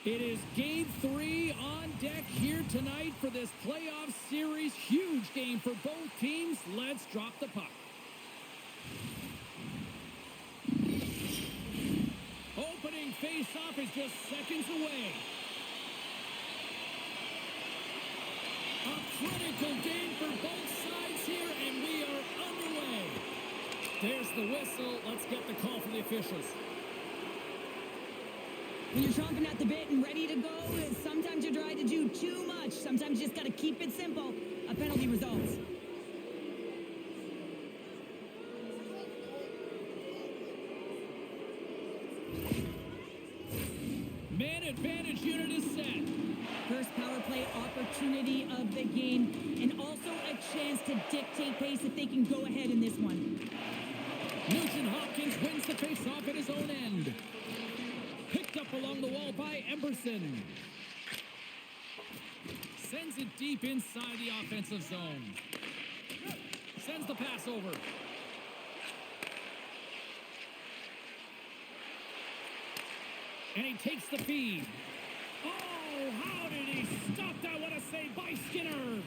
It is Game 3 on deck here tonight for this playoff series. Huge game for both teams. Let's drop the puck. Opening face-off is just seconds away. A critical game for both sides here, and we are underway. There's the whistle. Let's get the call from the officials. When you're chomping at the bit and ready to go, sometimes you're trying to do too much. Sometimes you just got to keep it simple. A penalty results. Man advantage unit is set. First power play opportunity of the game, and also a chance to dictate pace if they can go ahead in this one. Nugent Hopkins wins the face-off at his own end. Picked up along the wall by Emberson. Sends it deep inside the offensive zone. Sends the pass over. And he takes the feed. Oh, how did he stop that? What a save by Skinner.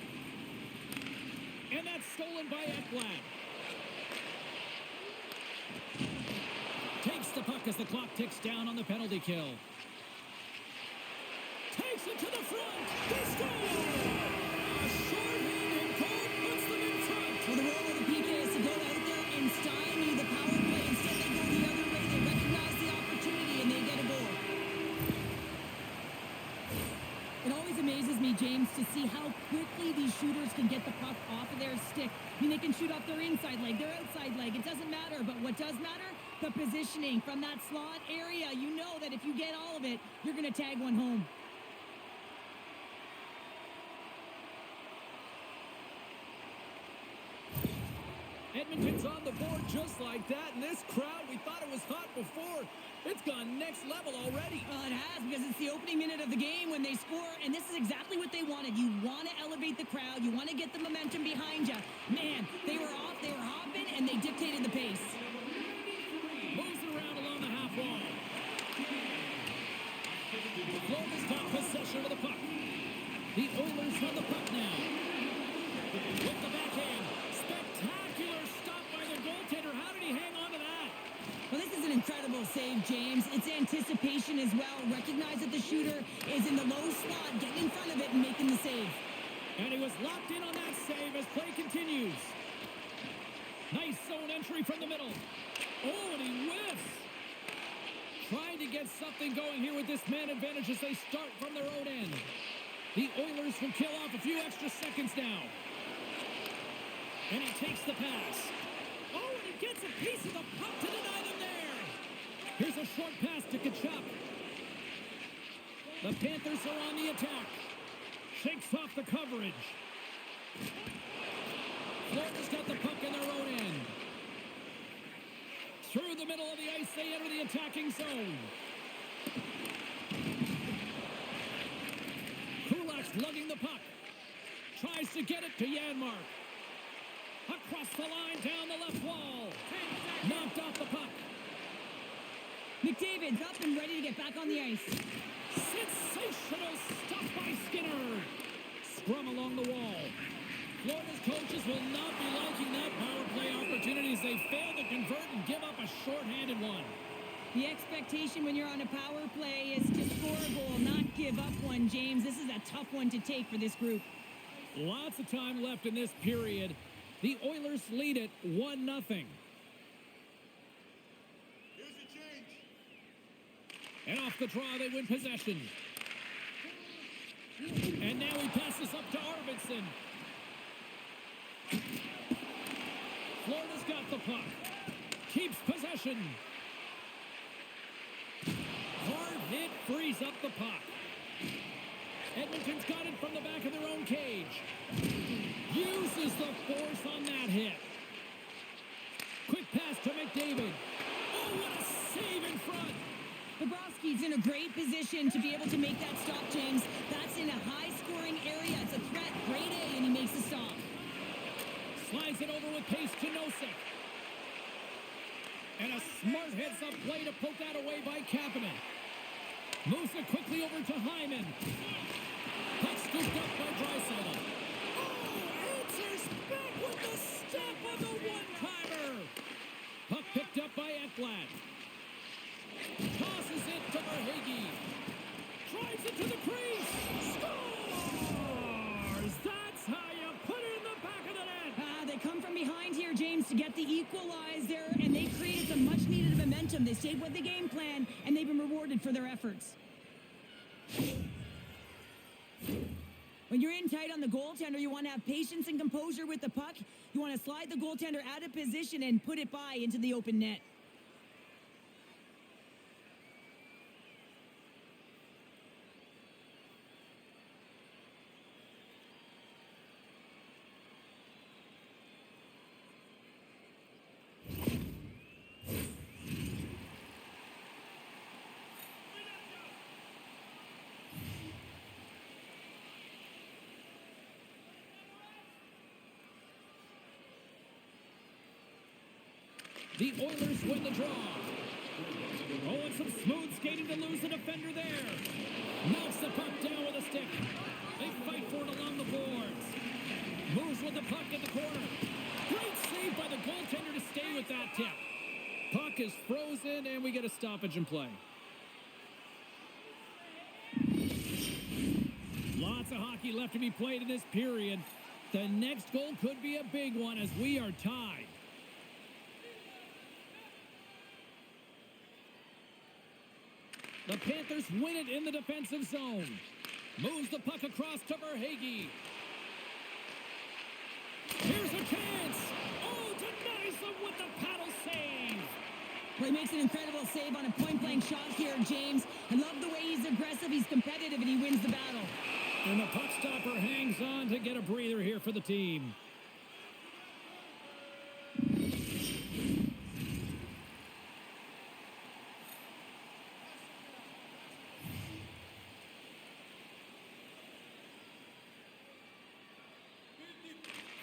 And that's stolen by Ekblad. Takes the puck as the clock ticks down on the penalty kill. Takes it to the front. They score! A short-handed goal puts them in front. Well, the role of the PK is to go out there and stymie the power play. Instead, they go the other way. They recognize the opportunity, and they get a goal. It always amazes me, James, to see how quickly these shooters can get the puck off of their stick. I mean, they can shoot off their inside leg, their outside leg. It doesn't matter, but what does matter? The positioning from that slot area. You know that if you get all of it, you're going to tag one home. Edmonton's on the board just like that, and this crowd, we thought it was hot before. It's gone next level already. Well, it has, because it's the opening minute of the game when they score, and this is exactly what they wanted. You want to elevate the crowd. You want to get the momentum behind you. Man, they were off, they were hopping, and they dictated the pace. Moves it around along the half wall. Florida's got possession of the puck. The Oilers have the puck now. With the backhand. Spectacular stop by the goaltender. How did he hang on to that? Well, this is an incredible save, James. It's anticipation as well. Recognize that the shooter is in the low slot, getting in front of it and making the save. And he was locked in on that save as play continues. Nice zone entry from the middle. Oh, and he whiffs. Trying to get something going here with this man advantage as they start from their own end. The Oilers will kill off a few extra seconds now. And he takes the pass. Oh, and he gets a piece of the puck to deny them there. Here's a short pass to Kachuk. The Panthers are on the attack. Shakes off the coverage. Florida's got the puck in their own end. Through the middle of the ice, they enter the attacking zone. Kulak's lugging the puck. Tries to get it to Janmark. Across the line, down the left wall. Knocked off the puck. McDavid's up and ready to get back on the ice. Sensational stuff by Skinner. Scrum along the wall. Florida's coaches will not be liking that power play opportunity as they fail to convert and give up a shorthanded one. The expectation when you're on a power play is to score a goal, not give up one, James. This is a tough one to take for this group. Lots of time left in this period. The Oilers lead it 1-0. Here's a change. And off the draw, they win possession. And now he passes up to Arvidsson. Florida's got the puck. Keeps possession. Hard hit frees up the puck. Edmonton's got it from the back of their own cage. Uses the force on that hit. Quick pass to McDavid. Oh, what a save in front. Bobrovsky's in a great position to be able to make that stop, James. That's in a high-scoring area. It's a threat, grade A, and he makes the stop. Slides it over with pace to Nosek. And a smart heads-up play to poke that away by Kapanen. Moves it quickly over to Hyman. Puck scooped up by Draisaitl. Oh, answers back with the step on the one-timer. Puck picked up by Ekblad. Tosses it to Verhaeghe. Drives it to the crease. Scores! That's how you put it in the back of the net. They come from behind here, James, to get the equalizer, and they created some much-needed momentum. They stayed with the game plan, and they've been rewarded for their efforts. When you're in tight on the goaltender, you want to have patience and composure with the puck. You want to slide the goaltender out of position and put it by into the open net. The Oilers win the draw. Oh, and some smooth skating to lose the defender there. Knocks the puck down with a stick. They fight for it along the boards. Moves with the puck in the corner. Great save by the goaltender to stay with that tip. Puck is frozen, and we get a stoppage in play. Lots of hockey left to be played in this period. The next goal could be a big one as we are tied. The Panthers win it in the defensive zone. Moves the puck across to Verhaeghe. Here's a chance. Oh, denies them with the paddle save. Well, he makes an incredible save on a point-blank shot here, James. I love the way he's aggressive, he's competitive, and he wins the battle. And the puck stopper hangs on to get a breather here for the team.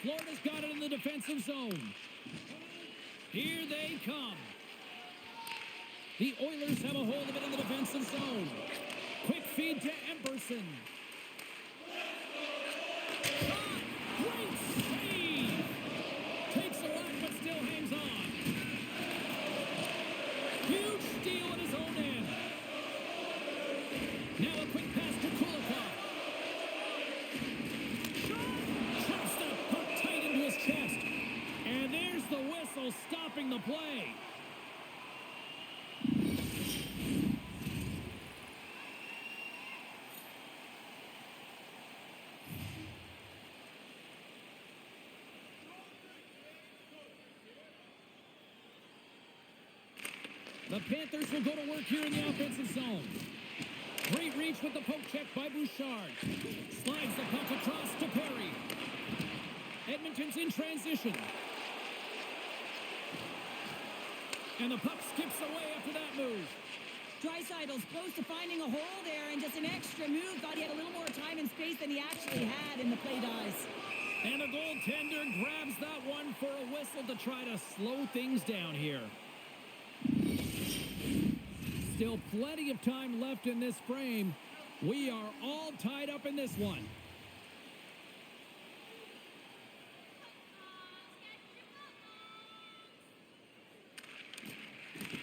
Florida's got it in the defensive zone. Here they come. The Oilers have a hold of it in the defensive zone. Quick feed to Emberson. Shot! Great save! Takes a lot, but still hangs on. Huge steal at his own end. Now a quick pass to Kulikov. Traps that puck tight into his chest. And there's the whistle stopping the play. The Panthers will go to work here in the offensive zone. Great reach with the poke check by Bouchard. Slides the puck across to Perry. Edmonton's in transition. And the puck skips away after that move. Draisaitl's close to finding a hole there, and just an extra move. Thought he had a little more time and space than he actually had, and the play dies. And the goaltender grabs that one for a whistle to try to slow things down here. Still plenty of time left in this frame. We are all tied up in this one.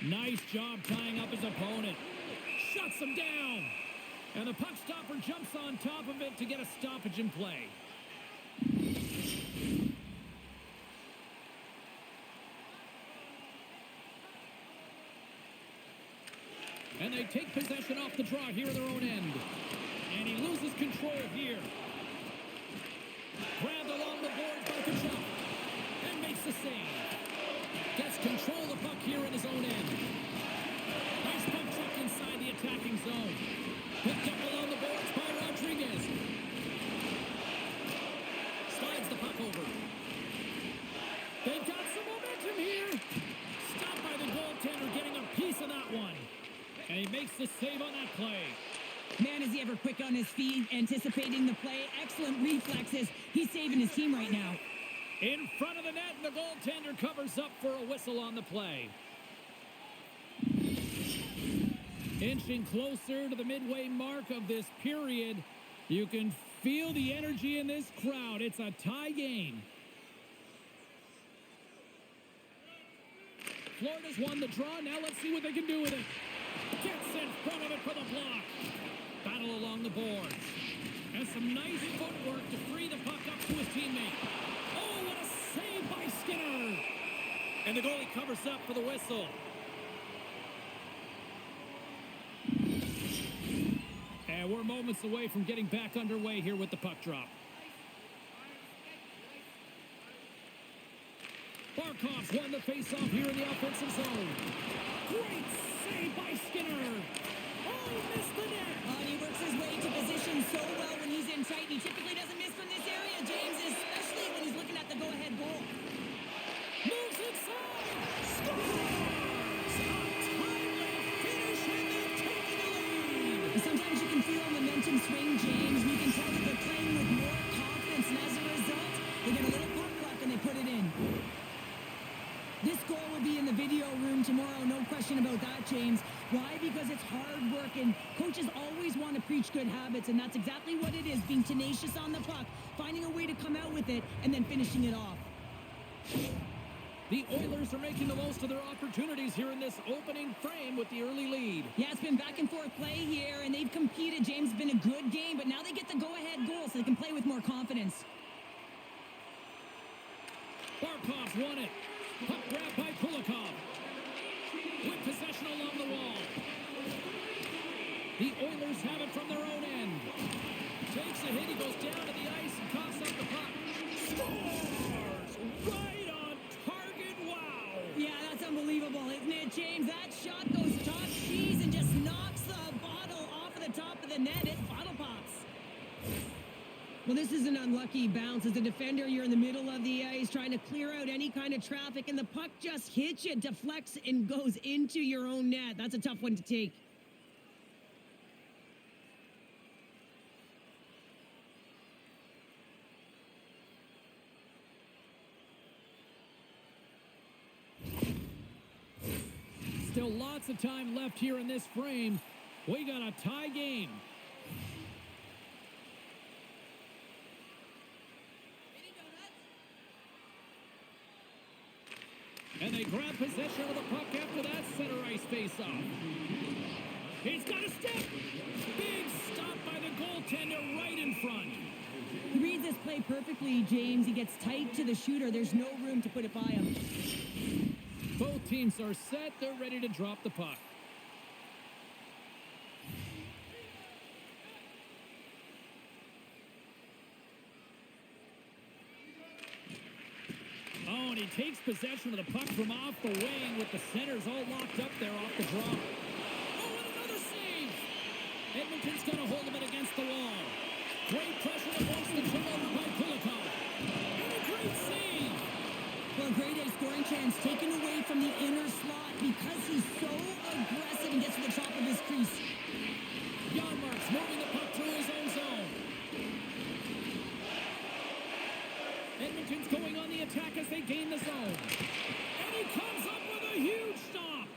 Nice job tying up his opponent. Shuts him down. And the puck stopper jumps on top of it to get a stoppage in play. And they take possession off the draw here at their own end. And he loses control here. Grabbed along the boards by Kachuk. And makes the save. Gets control of the puck here in his own end. Nice puck check inside the attacking zone. Picked up along the boards by Rodriguez. Slides the puck over. They've got some momentum here. Stopped by the goaltender, getting a piece of that one. And he makes the save on that play. Man, is he ever quick on his feet, anticipating the play. Excellent reflexes. He's saving his team right now. In front of the net, and the goaltender covers up for a whistle on the play. Inching closer to the midway mark of this period. You can feel the energy in this crowd. It's a tie game. Florida's won the draw. Now let's see what they can do with it. Gets in front of it for the block. Battle along the boards. Has some nice footwork to free the puck up to his teammate. Oh, what a save by Skinner. And the goalie covers up for the whistle. And we're moments away from getting back underway here with the puck drop. Barkov's won the faceoff here in the offensive zone. Great save by Skinner. Oh, missed the net. And he works his way to position so well when he's in tight. He typically doesn't miss from this area, James, especially when he's looking at the go-ahead goal. Moves inside. Scores! A timely finish, and they're taking the lead. Sometimes you can feel momentum swing, James. You can tell that they're playing with more confidence, and as a result, they get a little puck luck and they put it in. This goal will be in the video room tomorrow, no question about that, James. Why? Because it's hard work, and coaches always want to preach good habits, and that's exactly what it is, being tenacious on the puck, finding a way to come out with it, and then finishing it off. The Oilers are making the most of their opportunities here in this opening frame with the early lead. Yeah, it's been back and forth play here, and they've competed. James, it's been a good game, but now they get the go-ahead goal so they can play with more confidence. Barkov's won it. Puck grab by Kulikov. With possession along the wall. The Oilers have it from their own end. Takes a hit, he goes down to the ice and coughs up the puck. Scores! Right on target, wow! Yeah, that's unbelievable, isn't it, James? That shot goes top cheese and just knocks the bottle off of the top of the net. It bottle pops. Well, this is an unlucky bounce. As a defender, you're in the middle of the ice trying to clear out any kind of traffic, and the puck just hits you, deflects, and goes into your own net. That's a tough one to take. Still lots of time left here in this frame. We got a tie game. And they grab possession of the puck after that center ice face-off. He's got a step. Big stop by the goaltender right in front. He reads this play perfectly, James. He gets tight to the shooter. There's no room to put it by him. Both teams are set. They're ready to drop the puck. Oh, and he takes possession of the puck from off the wing with the centers all locked up there off the draw. Oh, and another save! Edmonton's going to hold him against the wall. Great pressure that wants the turnover by Kulikov. And a great save! Well, great A scoring chance taken away from the inner slot because he's so aggressive and gets to the top of his crease. Janmark's moving the puck through his own zone. Edmonton's going on the attack as they gain the zone. And he comes up with a huge stop.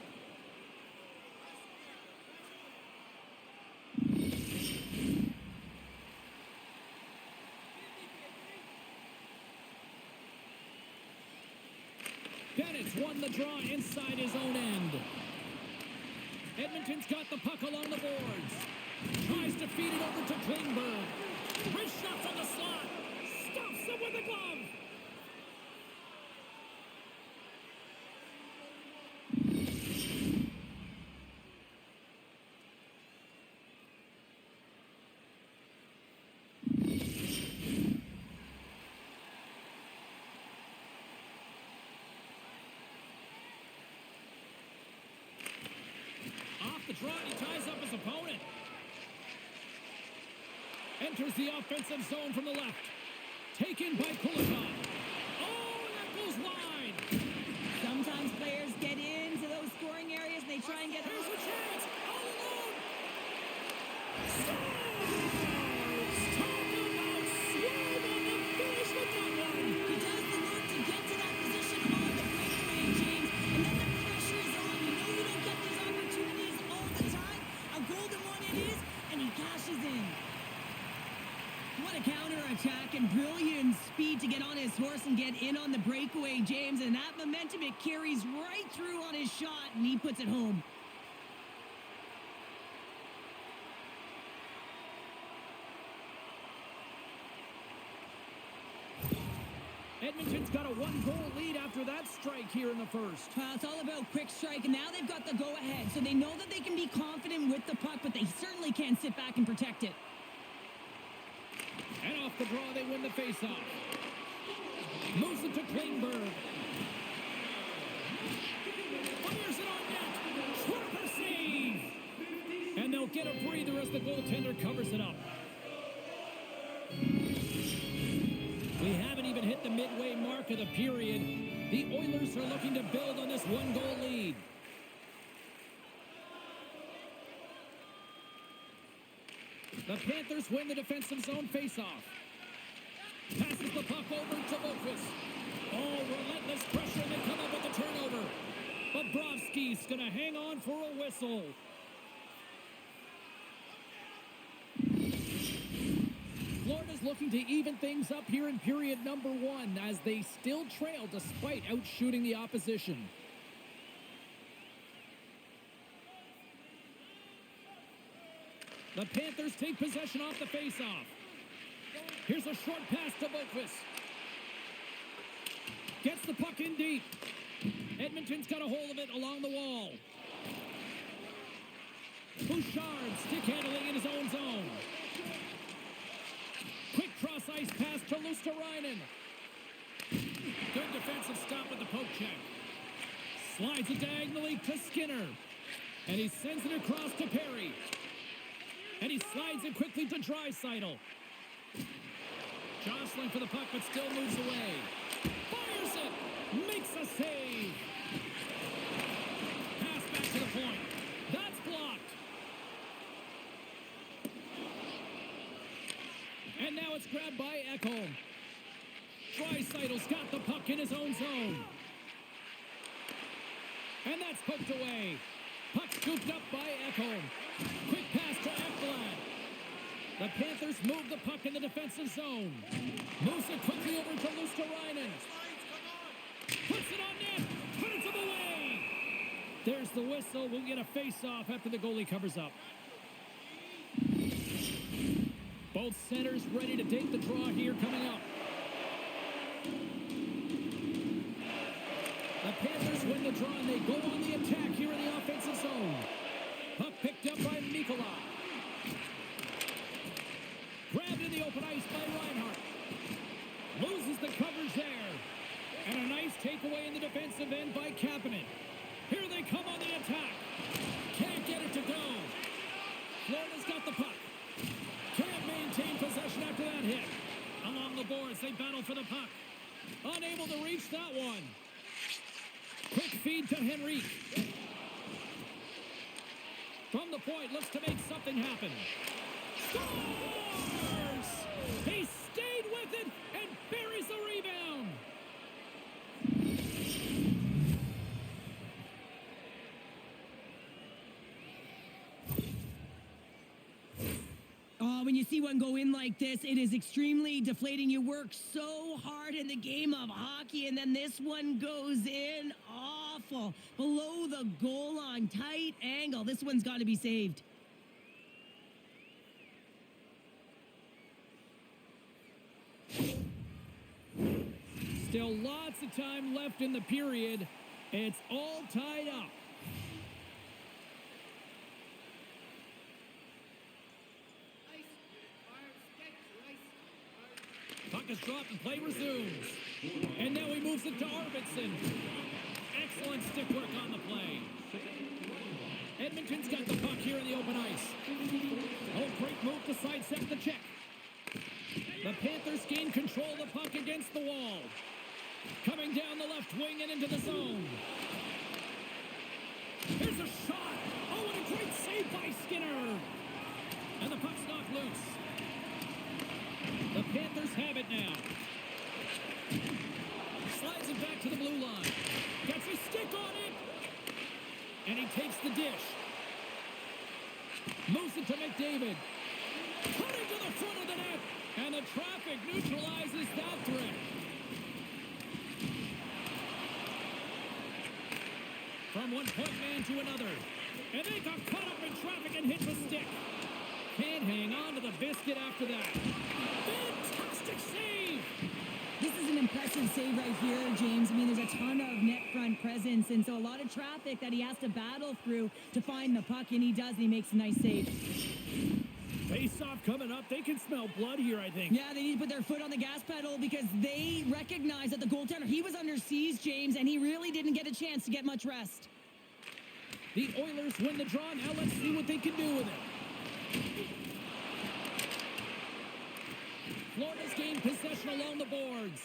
Bennett's won the draw inside his own end. Edmonton's got the puck along the boards. Tries to feed it over to Klingberg. Wrist shot from the slot. Stops him with the glove. Off the draw, he ties up his opponent. Enters the offensive zone from the left. Taken by Kulikov. Oh, that goes wide. Sometimes players get into those scoring areas and they try and get... Here's a chance. All alone. Talk about swerve on the finish with that one. He does the work to get to that position on the breakaway, James. And then the pressure is on. You know you don't get these opportunities all the time. his horse and get in on the breakaway, James. And that momentum, it carries right through on his shot, and he puts it home. Edmonton's got a one-goal lead after that strike here in the first. Well, it's all about quick strike, and now they've got the go-ahead. So they know that they can be confident with the puck, but they certainly can't sit back and protect it. And off the draw, they win the faceoff. Moves it to Klingberg. Fires it on net. Sharper save. And they'll get a breather as the goaltender covers it up. We haven't even hit the midway mark of the period. The Oilers are looking to build on this one-goal lead. The Panthers win the defensive zone faceoff. Passes the puck over to Boqvist. Oh, relentless pressure, and they come up with the turnover. Bobrovsky's going to hang on for a whistle. Florida's looking to even things up here in period number 1 as they still trail despite outshooting the opposition. The Panthers take possession off the faceoff. Here's a short pass to Boqvist. Gets the puck in deep. Edmonton's got a hold of it along the wall. Bouchard stick handling in his own zone. Quick cross-ice pass to Luosterainen. Good defensive stop with the poke check. Slides it diagonally to Skinner. And he sends it across to Perry. And he slides it quickly to Draisaitl. Jostling for the puck, but still moves away. Fires it! Makes a save! Pass back to the point. That's blocked. And now it's grabbed by Ekholm. Draisaitl's got the puck in his own zone. And that's poked away. Puck scooped up by Ekholm. Quick pass to Ekblad. The Panthers move the puck in the defensive zone. Moves it quickly over to Luosterainen. Puts it on net. Puts it away. There's the whistle. We'll get a face-off after the goalie covers up. Both centers ready to take the draw here coming up. The Panthers win the draw and they go on the attack here in the offensive zone. Puck picked up by Mikkola. Grabbed in the open ice by Reinhart. Loses the coverage there. And a nice takeaway in the defensive end by Kapanen. Here they come on the attack. Can't get it to go. Florida's got the puck. Can't maintain possession after that hit. Along the boards, they battle for the puck. Unable to reach that one. Quick feed to Henrique. From the point, looks to make something happen. Scores! He stayed with it and buries the rebound. Oh, when you see one go in like this, it is extremely deflating. You work so hard in the game of hockey, and then this one goes in awful. Below the goal line, tight angle. This one's got to be saved. Still lots of time left in the period. It's all tied up. Puck is dropped and play resumes. And now he moves it to Arvidsson. Excellent stick work on the play. Edmonton's got the puck here in the open ice. Oh, great move to sidestep the check. The Panthers gain control of the puck against the wall. Coming down the left wing and into the zone. Here's a shot. Oh, and a great save by Skinner. And the puck's knocked loose. The Panthers have it now. Slides it back to the blue line. Gets a stick on it. And he takes the dish. Moves it to McDavid. Cutting to the front of the net. And the traffic neutralizes that threat. from one point man to another. And they got caught up in traffic and hit the stick. Can't hang on to the biscuit after that. Fantastic save! This is an impressive save right here, James. I mean, there's a ton of net front presence, and so a lot of traffic that he has to battle through to find the puck, and he does, and he makes a nice save. Face-off coming up. They can smell blood here, I think. Yeah, they need to put their foot on the gas pedal because they recognize that the goaltender, he was under siege, James, and he really didn't get a chance to get much rest. The Oilers win the draw. Now let's see what they can do with it. Florida's gained possession along the boards.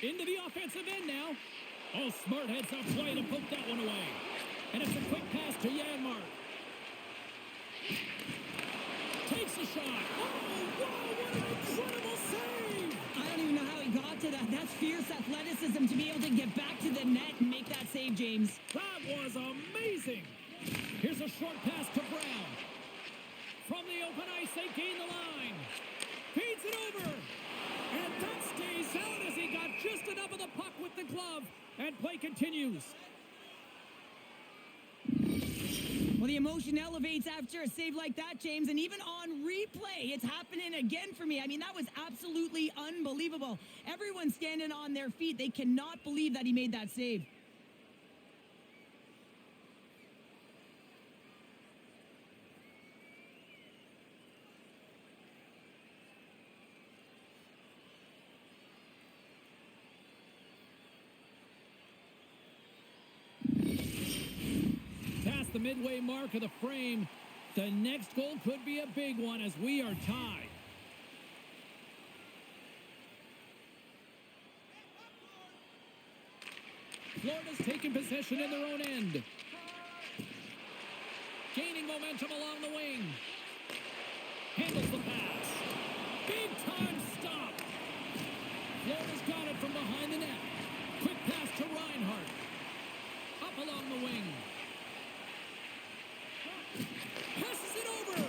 Into the offensive end now. Oh, Smart heads up play to poke that one away. And it's a quick pass to Janmark. Takes a shot. Oh, wow, what an incredible save! I don't even know how he got to that. That's fierce athleticism to be able to get back to the net and make that save, James. That was amazing. Here's a short pass to Brown. From the open ice, they gain the line. Feeds it over. And that stays out as he got just enough of the puck with the glove. And play continues. Well, the emotion elevates after a save like that, James, and even on replay, it's happening again for me. I mean, that was absolutely unbelievable. Everyone's standing on their feet. They cannot believe that he made that save. Past the midway mark of the frame, the next goal could be a big one as we are tied. Florida's taking possession in their own end. Gaining momentum along the wing. Handles the pass. Big time stop. Florida's got it from behind the net. Quick pass to Reinhart. Up along the wing. Passes it over.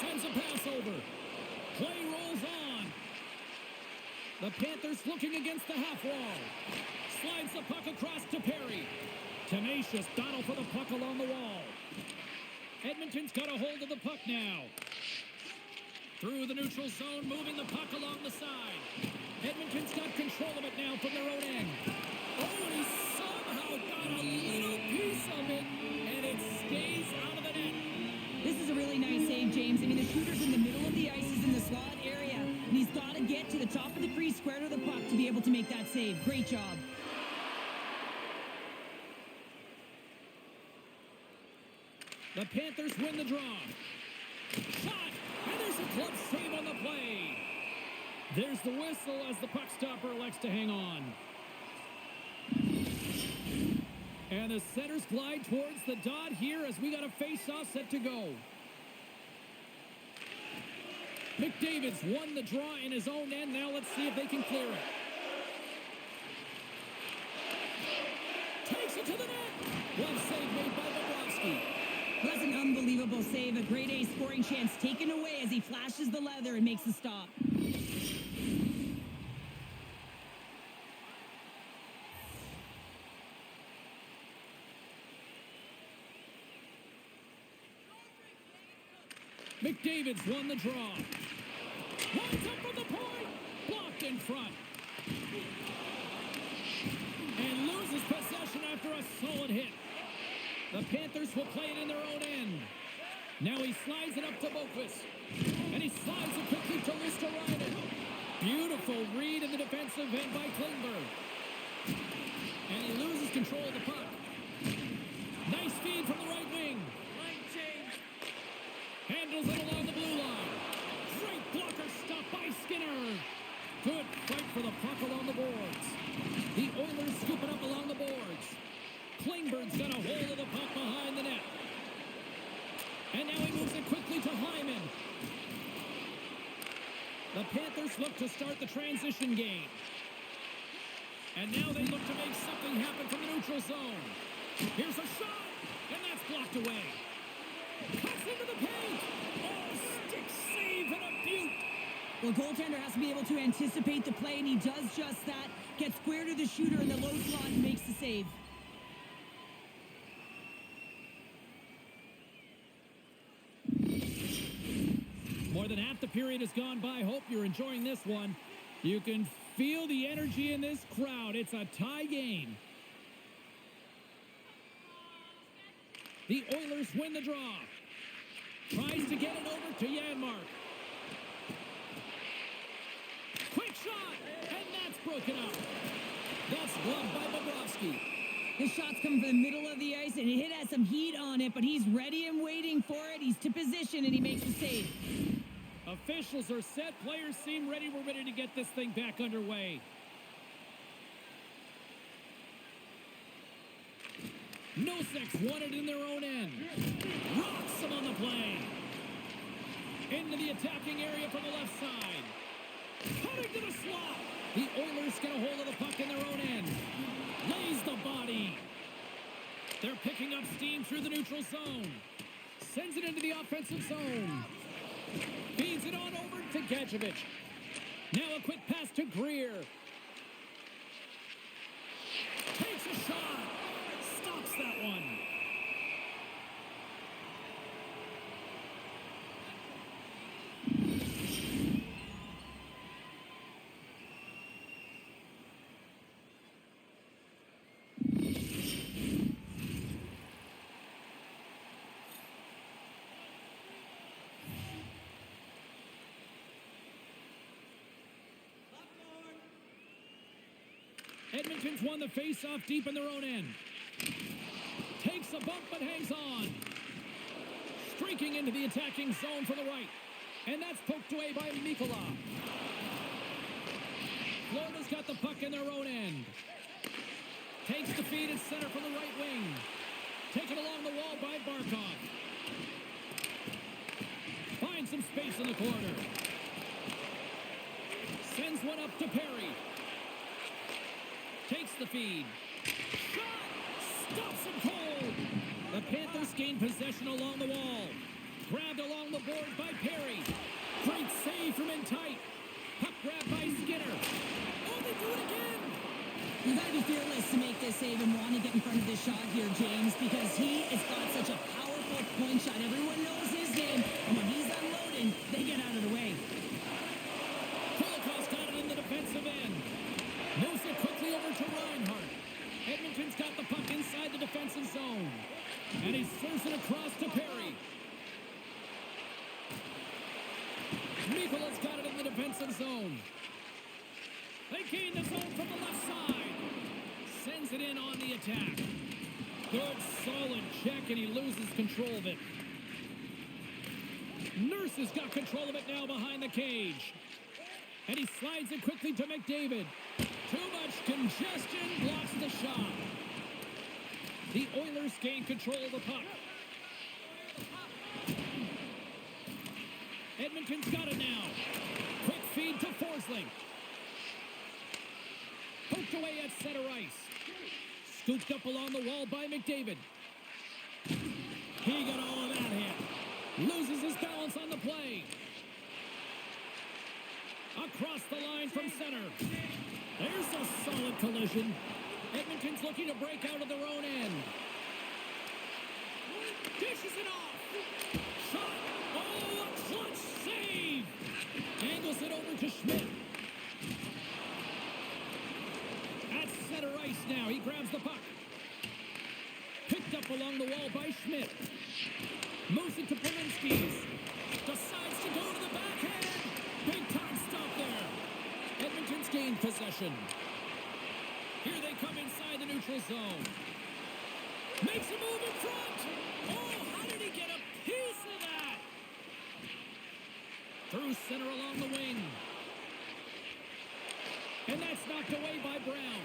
Sends a pass over. Play rolls on. The Panthers looking against the half wall. Slides the puck across to Perry. Tenacious battle for the puck along the wall. Edmonton's got a hold of the puck now. Through the neutral zone, moving the puck along the side. Edmonton's got control of it now from their own end. Oh, and he somehow got a little piece of it, and it stays out of the net. This is a really nice save, James. I mean, the shooter's in the middle of the ice, he's in the slot area, and he's got to get to the top of the crease, square to the puck to be able to make that save. Great job. The Panthers win the draw. Shot! And there's a club save on the play. There's the whistle as the puck stopper elects to hang on. And the centers glide towards the dot here as we got a face-off set to go. McDavid's won the draw in his own end. Now let's see if they can clear it. Takes it to the net. One save made by Bobrovsky. That's an unbelievable save. A grade A scoring chance taken away as he flashes the leather and makes the stop. McDavid's won the draw. Lines up from the point. Blocked in front. And loses possession after a solid hit. The Panthers will play it in their own end. Now he slides it up to Boquist. And he slides it quickly to Listerainen. Beautiful read in the defensive end by Klingberg. And he loses control of the puck. Nice feed from the right wing. Handles it along the blue line. Great blocker stop by Skinner. Good fight for the puck along the boards. The Oilers scoop it up along the boards. Klingberg's got a hold of the puck behind the net. And now he moves it quickly to Hyman. The Panthers look to start the transition game. And now they look to make something happen from the neutral zone. Here's a shot, and that's blocked away. Cuts into the paint. Oh, stick save and a beaut. Well, goaltender has to be able to anticipate the play, and he does just that. Gets square to the shooter in the low slot and makes the save. More than half the period has gone by. Hope you're enjoying this one. You can feel the energy in this crowd. It's a tie game. The Oilers win the draw. Tries to get it over to Janmark. Quick shot, and that's broken up. That's gloved by Bobrovsky. His shot's coming from the middle of the ice, and it has some heat on it, but he's ready and waiting for it. He's to position, and he makes the save. Officials are set. Players seem ready. We're ready to get this thing back underway. Nosek's won it in their own end. Rocks him on the play. Into the attacking area from the left side. Cutting to the slot. The Oilers get a hold of the puck in their own end. Lays the body. They're picking up steam through the neutral zone. Sends it into the offensive zone. Feeds it on over to Gadjevich. Now a quick pass to Greer. Takes a shot. Stops that one. Edmonton's won the face-off deep in their own end. Takes a bump but hangs on. Streaking into the attacking zone for the right. And that's poked away by Mikkola. Florida's got the puck in their own end. Takes the feed at center from the right wing. Taken along the wall by Barkov. Finds some space in the corner. Sends one up to Perry. Takes the feed. Shot! Stops him cold! The Panthers gain possession along the wall. Grabbed along the board by Perry. Great save from in tight. Puck grabbed by Skinner. Oh, they do it again! You gotta be fearless to make this save and want to get in front of this shot here, James, because he has got such a powerful point shot. Everyone knows his name, and when he's unloading, they get out of the way. Kulikov's got it in the defensive end. Moves it quickly over to Reinhart. Edmonton's got the puck inside the defensive zone. And he serves it across to Perry. Mikkola's got it in the defensive zone. They gain the zone from the left side. Sends it in on the attack. Good, solid check, and he loses control of it. Nurse has got control of it now behind the cage. And he slides it quickly to McDavid. Too much congestion, blocks the shot. The Oilers gain control of the puck. Edmonton's got it now. Quick feed to Forsling. Poked away at center ice. Scooped up along the wall by McDavid. He got all of that hit. Loses his balance on the play. Across the line from center. There's a solid collision. Edmonton's looking to break out of their own end. Dishes it off. Shot. Oh, a clutch save. Angles it over to Schmidt. At center ice now. He grabs the puck. Picked up along the wall by Schmidt. Moves it to Polinski's. Decides to go to the backhand. Big time stop there. Edmonton's gained possession. Here they come inside the neutral zone. Makes a move in front. Oh, how did he get a piece of that? Through center along the wing. And that's knocked away by Brown.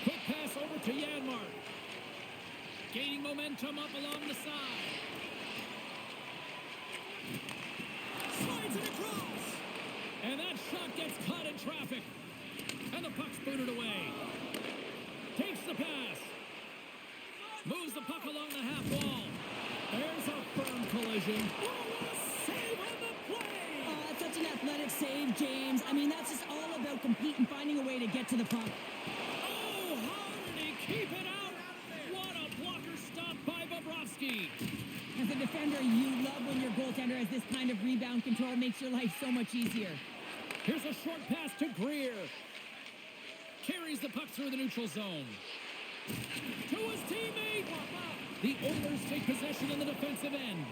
Quick pass over to Janmark. Gaining momentum up along the side. Slides it across. And that shot gets caught in traffic. And the puck's booted away. Takes the pass. Moves the puck along the half wall. There's a firm collision. Oh, what a save on the play! Such an athletic Perfect save, James. I mean, that's just all about competing, finding a way to get to the puck. Oh, how did he keep it out? What a blocker stop by Bobrovsky. As a defender, you love when your goaltender has this kind of rebound control. Makes your life so much easier. Here's a short pass to Greer. Carries the puck through the neutral zone. To his teammate. The Oilers take possession on the defensive end.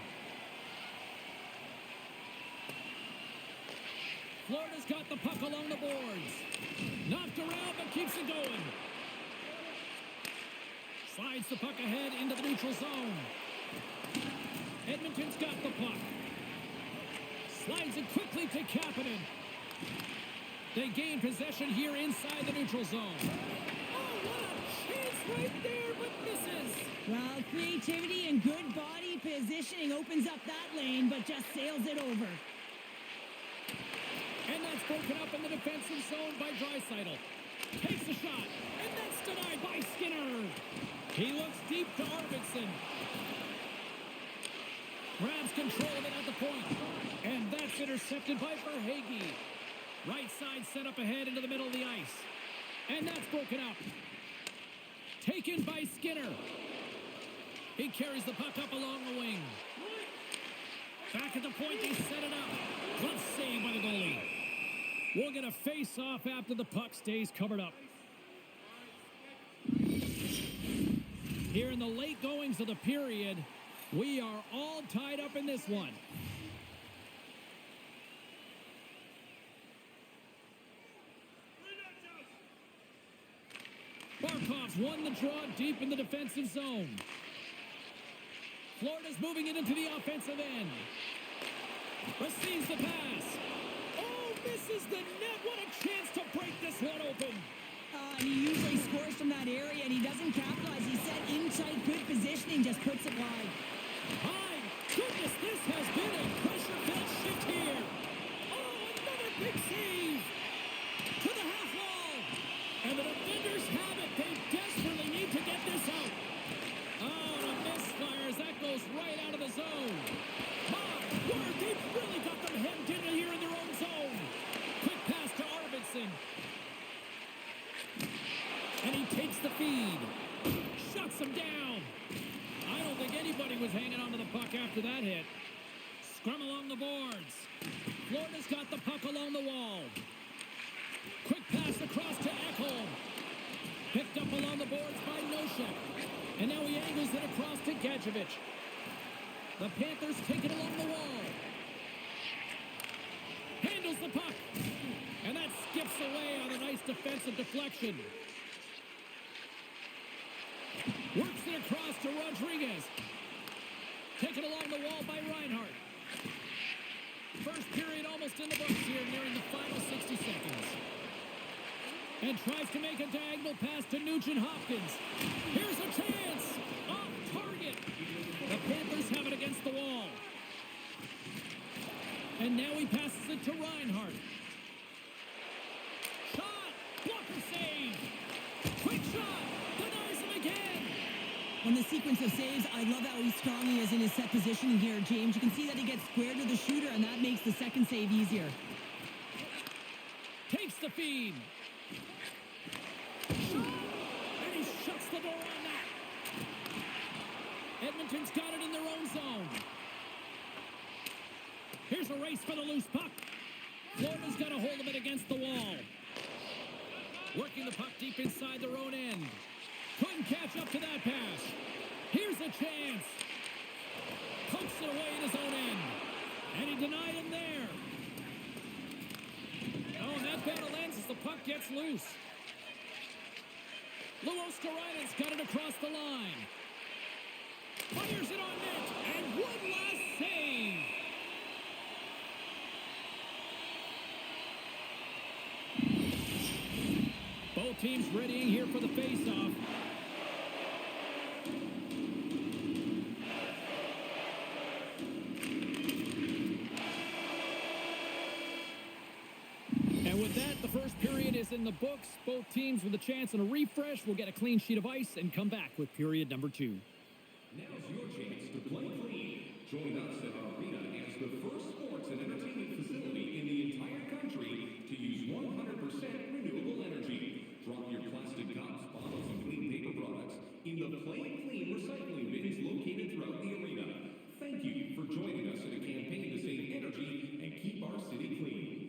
Florida's got the puck along the boards. Knocked around, but keeps it going. Slides the puck ahead into the neutral zone. Edmonton's got the puck. Slides it quickly to Kapanen. They gain possession here inside the neutral zone. Oh, what a chance right there, but misses. Well, creativity and good body positioning opens up that lane, but just sails it over. And that's broken up in the defensive zone by Draisaitl. Takes a shot, and that's denied by Skinner. He looks deep to Arvidsson. Grabs control of it at the point. And that's intercepted by Verhaeghe. Right side set up ahead into the middle of the ice. And that's broken up. Taken by Skinner. He carries the puck up along the wing. Back at the point, they set it up. Glove save by the goalie. We'll get a face-off after the puck stays covered up. Here in the late goings of the period, we are all tied up in this one. Barkov's won the draw deep in the defensive zone. Florida's moving it into the offensive end. Receives the pass. Oh, misses the net. What a chance to break this one open. And he usually scores from that area, and he doesn't capitalize. He set in tight, good positioning, just puts it wide. My goodness, this has been a pressure-filled shift here. Oh, another big save. To the half wall. And the defenders have it. They desperately need to get this out. Oh, the misfires. That goes right out of the zone. My word, they've really got them hemmed in here in their own zone. Quick pass to Arvidsson. And he takes the feed. Shuts him down. I don't think anybody was hanging on to the puck after that hit. Scrum along the boards. Florida's got the puck along the wall. Quick pass across to Ekholm. Picked up along the boards by Nosek. And now he angles it across to Gadjevich. The Panthers take it along the wall. Handles the puck. And that skips away on a nice defensive deflection. Works it across to Rodriguez. Taken along the wall by Reinhart. First period almost in the books here, nearing the final 60 seconds. And tries to make a diagonal pass to Nugent-Hopkins. Here's a chance. Off target. The Panthers have it against the wall. And now he passes it to Reinhart. Shot. Blocker save. Quick shot. Denies him again. On the sequence of saves, I love how strong he is in his set positioning here, James. You can see that he gets square to the shooter, and that makes the second save easier. Takes the feed. And he shuts the door on that. Edmonton's got it in their own zone. Here's a race for the loose puck. Florida's got a hold of it against the wall. Working the puck deep inside their own end. Couldn't catch up to that pass. Here's a chance. Pokes it away in his own end. And he denied him there. Oh, and that battle ends as the puck gets loose. Luostarina's got it across the line. Fires it on net. And one last save. Both teams readying here for the face-off. And with that, the first period is in the books. Both teams with a chance and a refresh will get a clean sheet of ice and come back with period number 2. Now's your chance to play clean. Join us at our arena as the first sports and entertainment facility in the entire country Drop your plastic cups, bottles, and clean paper products in the Play Clean recycling bins located throughout the arena. Thank you for joining us in a campaign to save energy and keep our city clean.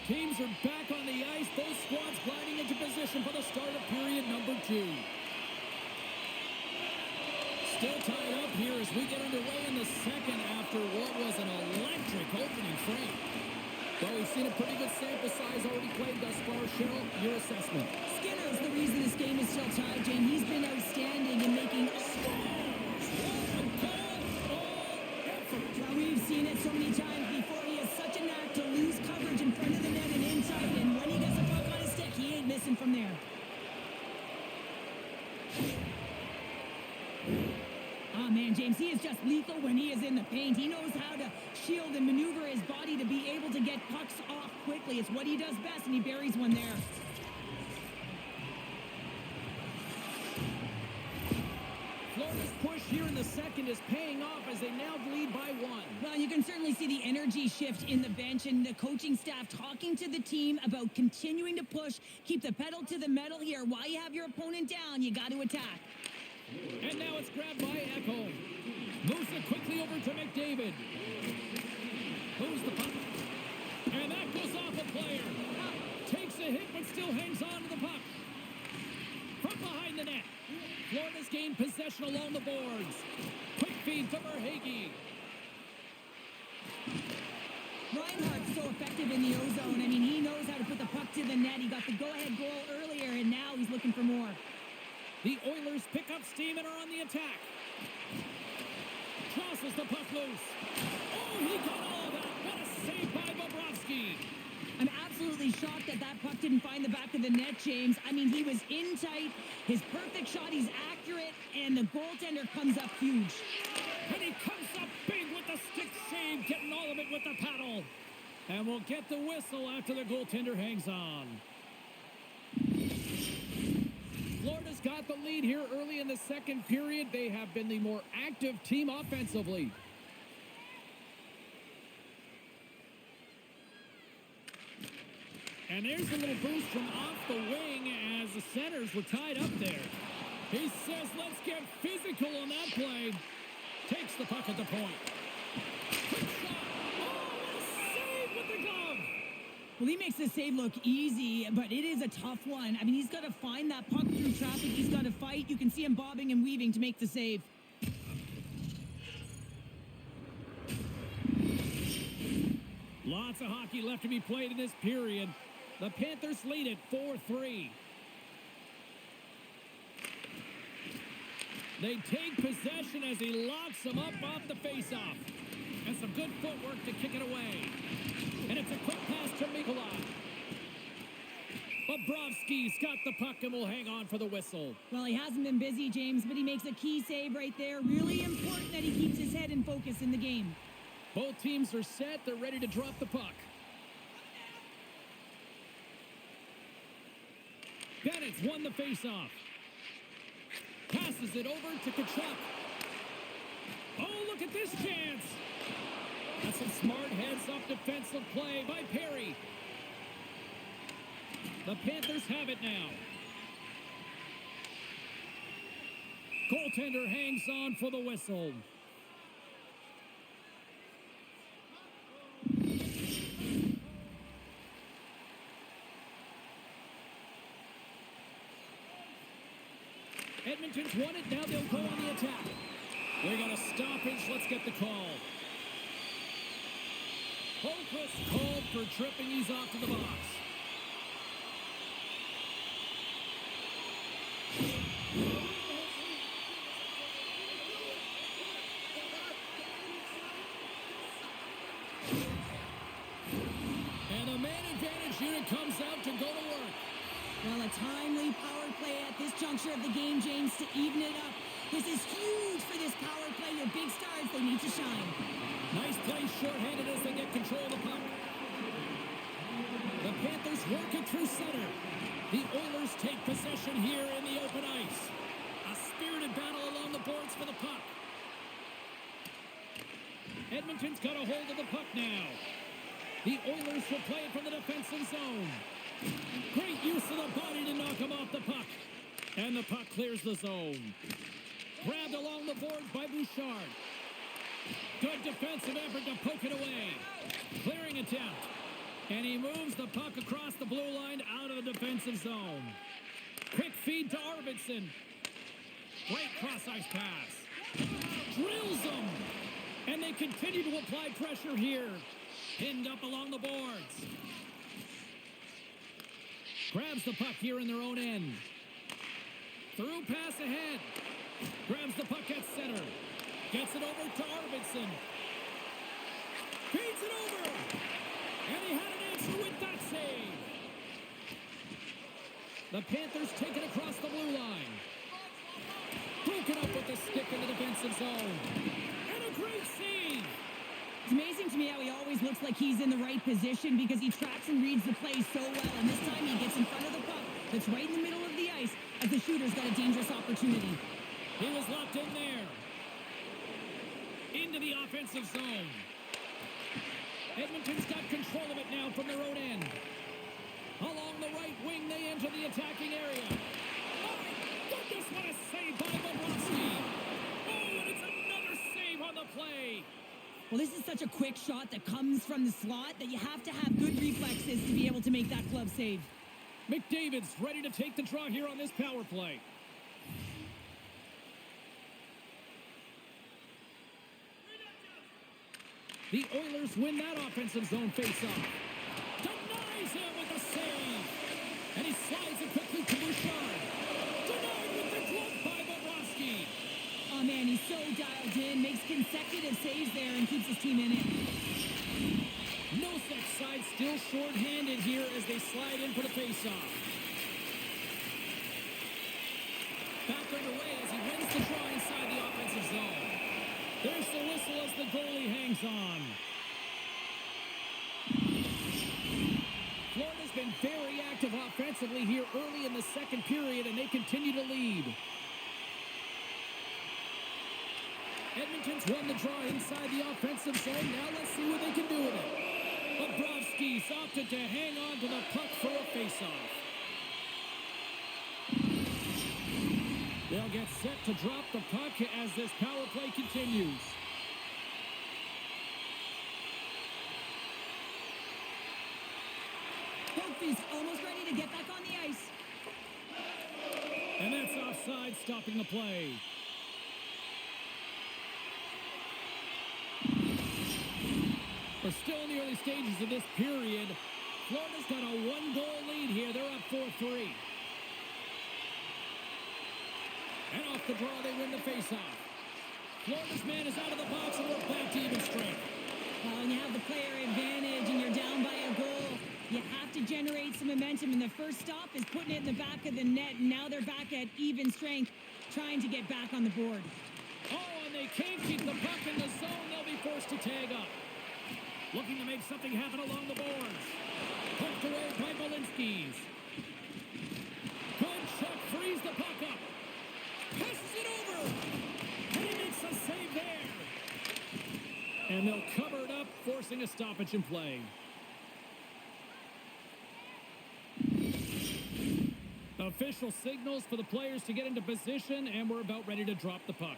Teams are back on the ice. Both squads gliding into position for the start of period number 2. Still tied up here as we get underway in the second after what was an electric opening frame. Well, we've seen a pretty good sample size already played thus far. Cheryl, your assessment. Skinner's the reason this game is still tied, Jane. He's been outstanding in making Well, we've seen it so many times before. He has such a knack to lose coverage in front of the net and inside, and when he gets the puck on his stick, he ain't missing from there. Oh, man, James, he is just lethal when he is in the paint. He knows how to shield and maneuver his body to be able to get pucks off quickly. It's what he does best, and he buries one there. Florida's push here in the second is paying off as they now lead by 1. Well, you can certainly see the energy shift in the bench and the coaching staff talking to the team about continuing to push, keep the pedal to the metal here. While you have your opponent down, you got to attack. And now it's grabbed by Ekholm. Moves it quickly over to McDavid. Moves the puck. And that goes off a player. Takes a hit but still hangs on to the puck. From behind the net. Florida's gained possession along the boards. Quick feed to Verhaeghe. Reinhart's so effective in the O-zone. I mean, he knows how to put the puck to the net. He got the go-ahead goal earlier, and now he's looking for more. The Oilers pick up steam and are on the attack. Tosses the puck loose. Oh, he got all of that. What a save by Bobrovsky. I'm absolutely shocked that that puck didn't find the back of the net, James. I mean, he was in tight. His perfect shot, he's accurate, and the goaltender comes up huge. And he comes up big with the stick save, getting all of it with the paddle. And we'll get the whistle after the goaltender hangs on. Florida's got the lead here early in the second period. They have been the more active team offensively. And there's a little boost from off the wing as the centers were tied up there. He says, let's get physical on that play. Takes the puck at the point. Quick shot. Oh, what a save with the glove. Well, he makes the save look easy, but it is a tough one. I mean, he's got to find that puck through traffic. He's got to fight. You can see him bobbing and weaving to make the save. Lots of hockey left to be played in this period. The Panthers lead it 4-3. They take possession as he locks them up off the faceoff. And some good footwork to kick it away. And it's a quick pass to Mikola. Bobrovsky's got the puck and will hang on for the whistle. Well, he hasn't been busy, James, but he makes a key save right there. Really important that he keeps his head in focus in the game. Both teams are set. They're ready to drop the puck. Bennett's won the faceoff. Passes it over to Tkachuk. Oh, look at this chance. That's some smart heads-up defensive play by Perry. The Panthers have it now. Goaltender hangs on for the whistle. Edmonton's won it. Now they'll go on the attack. We got a stoppage. Let's get the call. Holquist called for tripping. He's off to the box. And the man advantage unit comes out to go to work. Well, a timely power play at this juncture of the game, James, to even it up. This is huge for this power play. Your big stars, they need to shine. Nice play shorthanded as they get control of the puck. The Panthers work it through center. The Oilers take possession here in the open ice. A spirited battle along the boards for the puck. Edmonton's got a hold of the puck now. The Oilers will play it from the defensive zone. Great use of the body to knock him off the puck. And the puck clears the zone. Grabbed along the boards by Bouchard. Good defensive effort to poke it away. Clearing attempt. And he moves the puck across the blue line out of the defensive zone. Quick feed to Arvidsson. Great cross-ice pass. Drills them. And they continue to apply pressure here. Pinned up along the boards. Grabs the puck here in their own end. Through pass ahead. Grabs the puck at center. Gets it over to Arvidsson. Feeds it over. And he had an answer with that save. The Panthers take it across the blue line. Broken up with the stick in the defensive zone. And a great save. It's amazing to me how he always looks like he's in the right position because he tracks and reads the play so well. And this time he gets in front of the puck that's right in the middle of the ice as the shooter's got a dangerous opportunity. He was locked in there. Into the offensive zone. Edmonton's got control of it now from their own end. Along the right wing, they enter the attacking area. Oh, my goodness, what a save by Bobrovsky. Oh, and it's another save on the play. Well, this is such a quick shot that comes from the slot that you have to have good reflexes to be able to make that glove save. McDavid's ready to take the draw here on this power play. The Oilers win that offensive zone faceoff. Denies him with the save. And he slides it quickly to Bouchard. Denied with the glove by Bobrovsky. Oh, man, he's so dialed in, makes consecutive saves there and keeps his team in it. Nosek's side still short-handed here as they slide in for the faceoff. Back underway as he wins the draw inside the offensive zone. There's the whistle as the goalie hangs on. Florida's been very active offensively here early in the second period, and they continue to lead. Edmonton's won the draw inside the offensive zone. Now let's see what they can do with it. Bobrovsky's opted to hang on to the puck for a faceoff. They'll get set to drop the puck as this power play continues. Both almost ready to get back on the ice. And that's offside, stopping the play. We're still in the early stages of this period. Florida's got a one-goal lead here. They're up 4-3. And off the draw, they win the faceoff. Florida's man is out of the box, and we're back to even strength. Well, when you have the player advantage and you're down by a goal, you have to generate some momentum. And the first stop is putting it in the back of the net. And now they're back at even strength, trying to get back on the board. Oh, and they can't keep the puck in the zone. They'll be forced to tag up. Looking to make something happen along the boards. Poked away by Balinskis. Good check, frees the puck up. Passes it over. And he makes a save there. And they'll cover it up, forcing a stoppage in play. Official signals for the players to get into position, and we're about ready to drop the puck.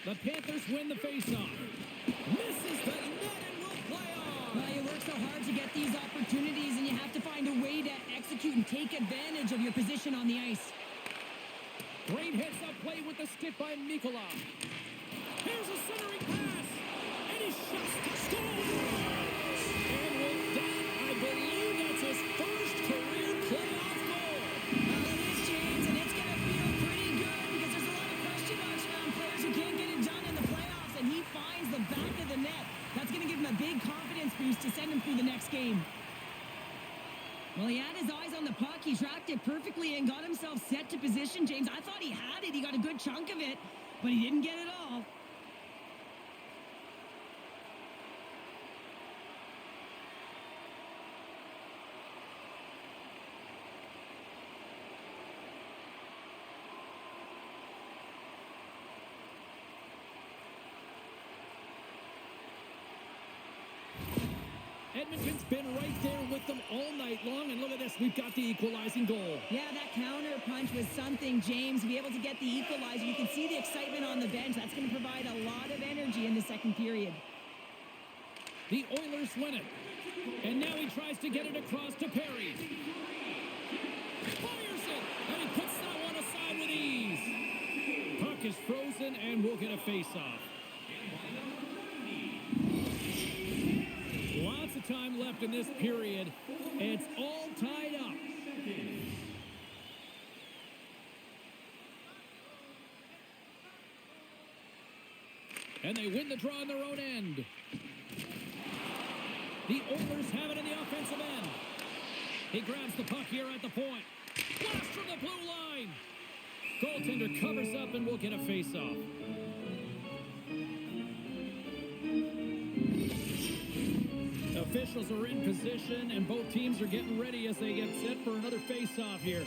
The Panthers win the faceoff. Misses the net and will play on. Well, you work so hard to get these opportunities, and you have to find a way to execute and take advantage of your position on the ice. Great heads-up play with the stick by Mikula. Here's a centering pass. And he shuts to score. And with that, I believe that's his first career playoff goal. Well, it is, James, and it's going to feel pretty good because there's a lot of question marks around players who can't get it done in the playoffs, and he finds the back of the net. That's going to give him a big confidence boost to send him through the next game. Well, he had his eyes on the puck. He tracked it perfectly and got himself set to position, James. I thought he had it. He got a good chunk of it, but he didn't get it all. Edmonton's been right there with them all night long, and look at this, we've got the equalizing goal. Yeah, that counter punch was something, James. To be able to get the equalizer, you can see the excitement on the bench. That's going to provide a lot of energy in the second period. The Oilers win it. And now he tries to get it across to Perry. Fires it, and he puts that one aside with ease. Puck is frozen, and we'll get a face-off. Lots of time left in this period. It's all tied up. And they win the draw on their own end. The Oilers have it in the offensive end. He grabs the puck here at the point. Blast from the blue line. Goaltender covers up, and we'll get a face-off. Officials are in position, and both teams are getting ready as they get set for another face-off here.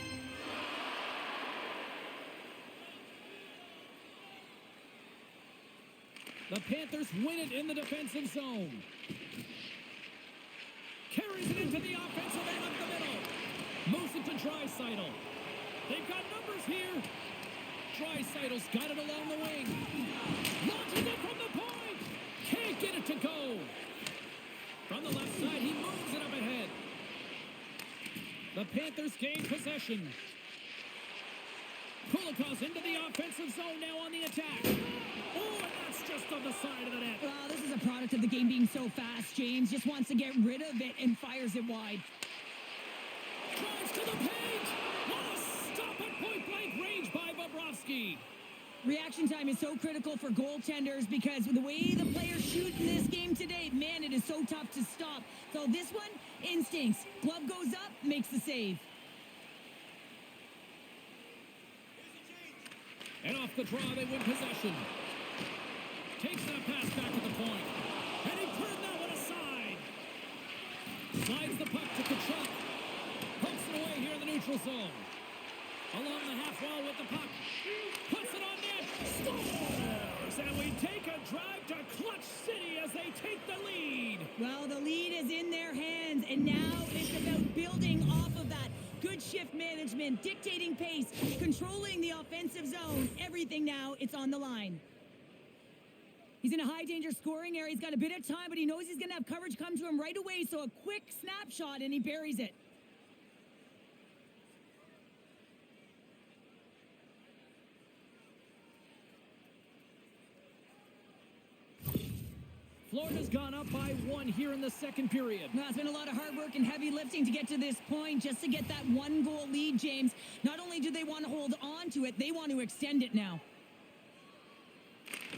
The Panthers win it in the defensive zone. Carries it into the offensive end up the middle. Moves it to Draisaitl. They've got numbers here. Draisaitl's got it along the wing. Launches it from the point. Can't get it to go. From the left side, he moves it up ahead. The Panthers gain possession. Kulikov's into the offensive zone now on the attack. Oh, and that's just on the side of the net. Well, this is a product of the game being so fast. James just wants to get rid of it and fires it wide. Drives to the paint. What a stop at point-blank range by Bobrovsky. Reaction time is so critical for goaltenders because the way the players shoot in this game today, man, it is so tough to stop. So this one, instincts. Glove goes up, makes the save. And off the draw, they win possession. Takes that pass back to the point. And he turned that one aside. Slides the puck to Kachuk. Pumps it away here in the neutral zone. Along the half wall with the puck. Puts it on net. Scores! And we take a drive to Clutch City as they take the lead. Well, the lead is in their hands, and now it's about building off of that. Good shift management, dictating pace, controlling the offensive zone. Everything now, it's on the line. He's in a high-danger scoring area. He's got a bit of time, but he knows he's going to have coverage come to him right away, so a quick snapshot, and he buries it. Florida's gone up by 1 here in the second period. Well, it's been a lot of hard work and heavy lifting to get to this point, just to get that 1-goal lead, James. Not only do they want to hold on to it, they want to extend it now.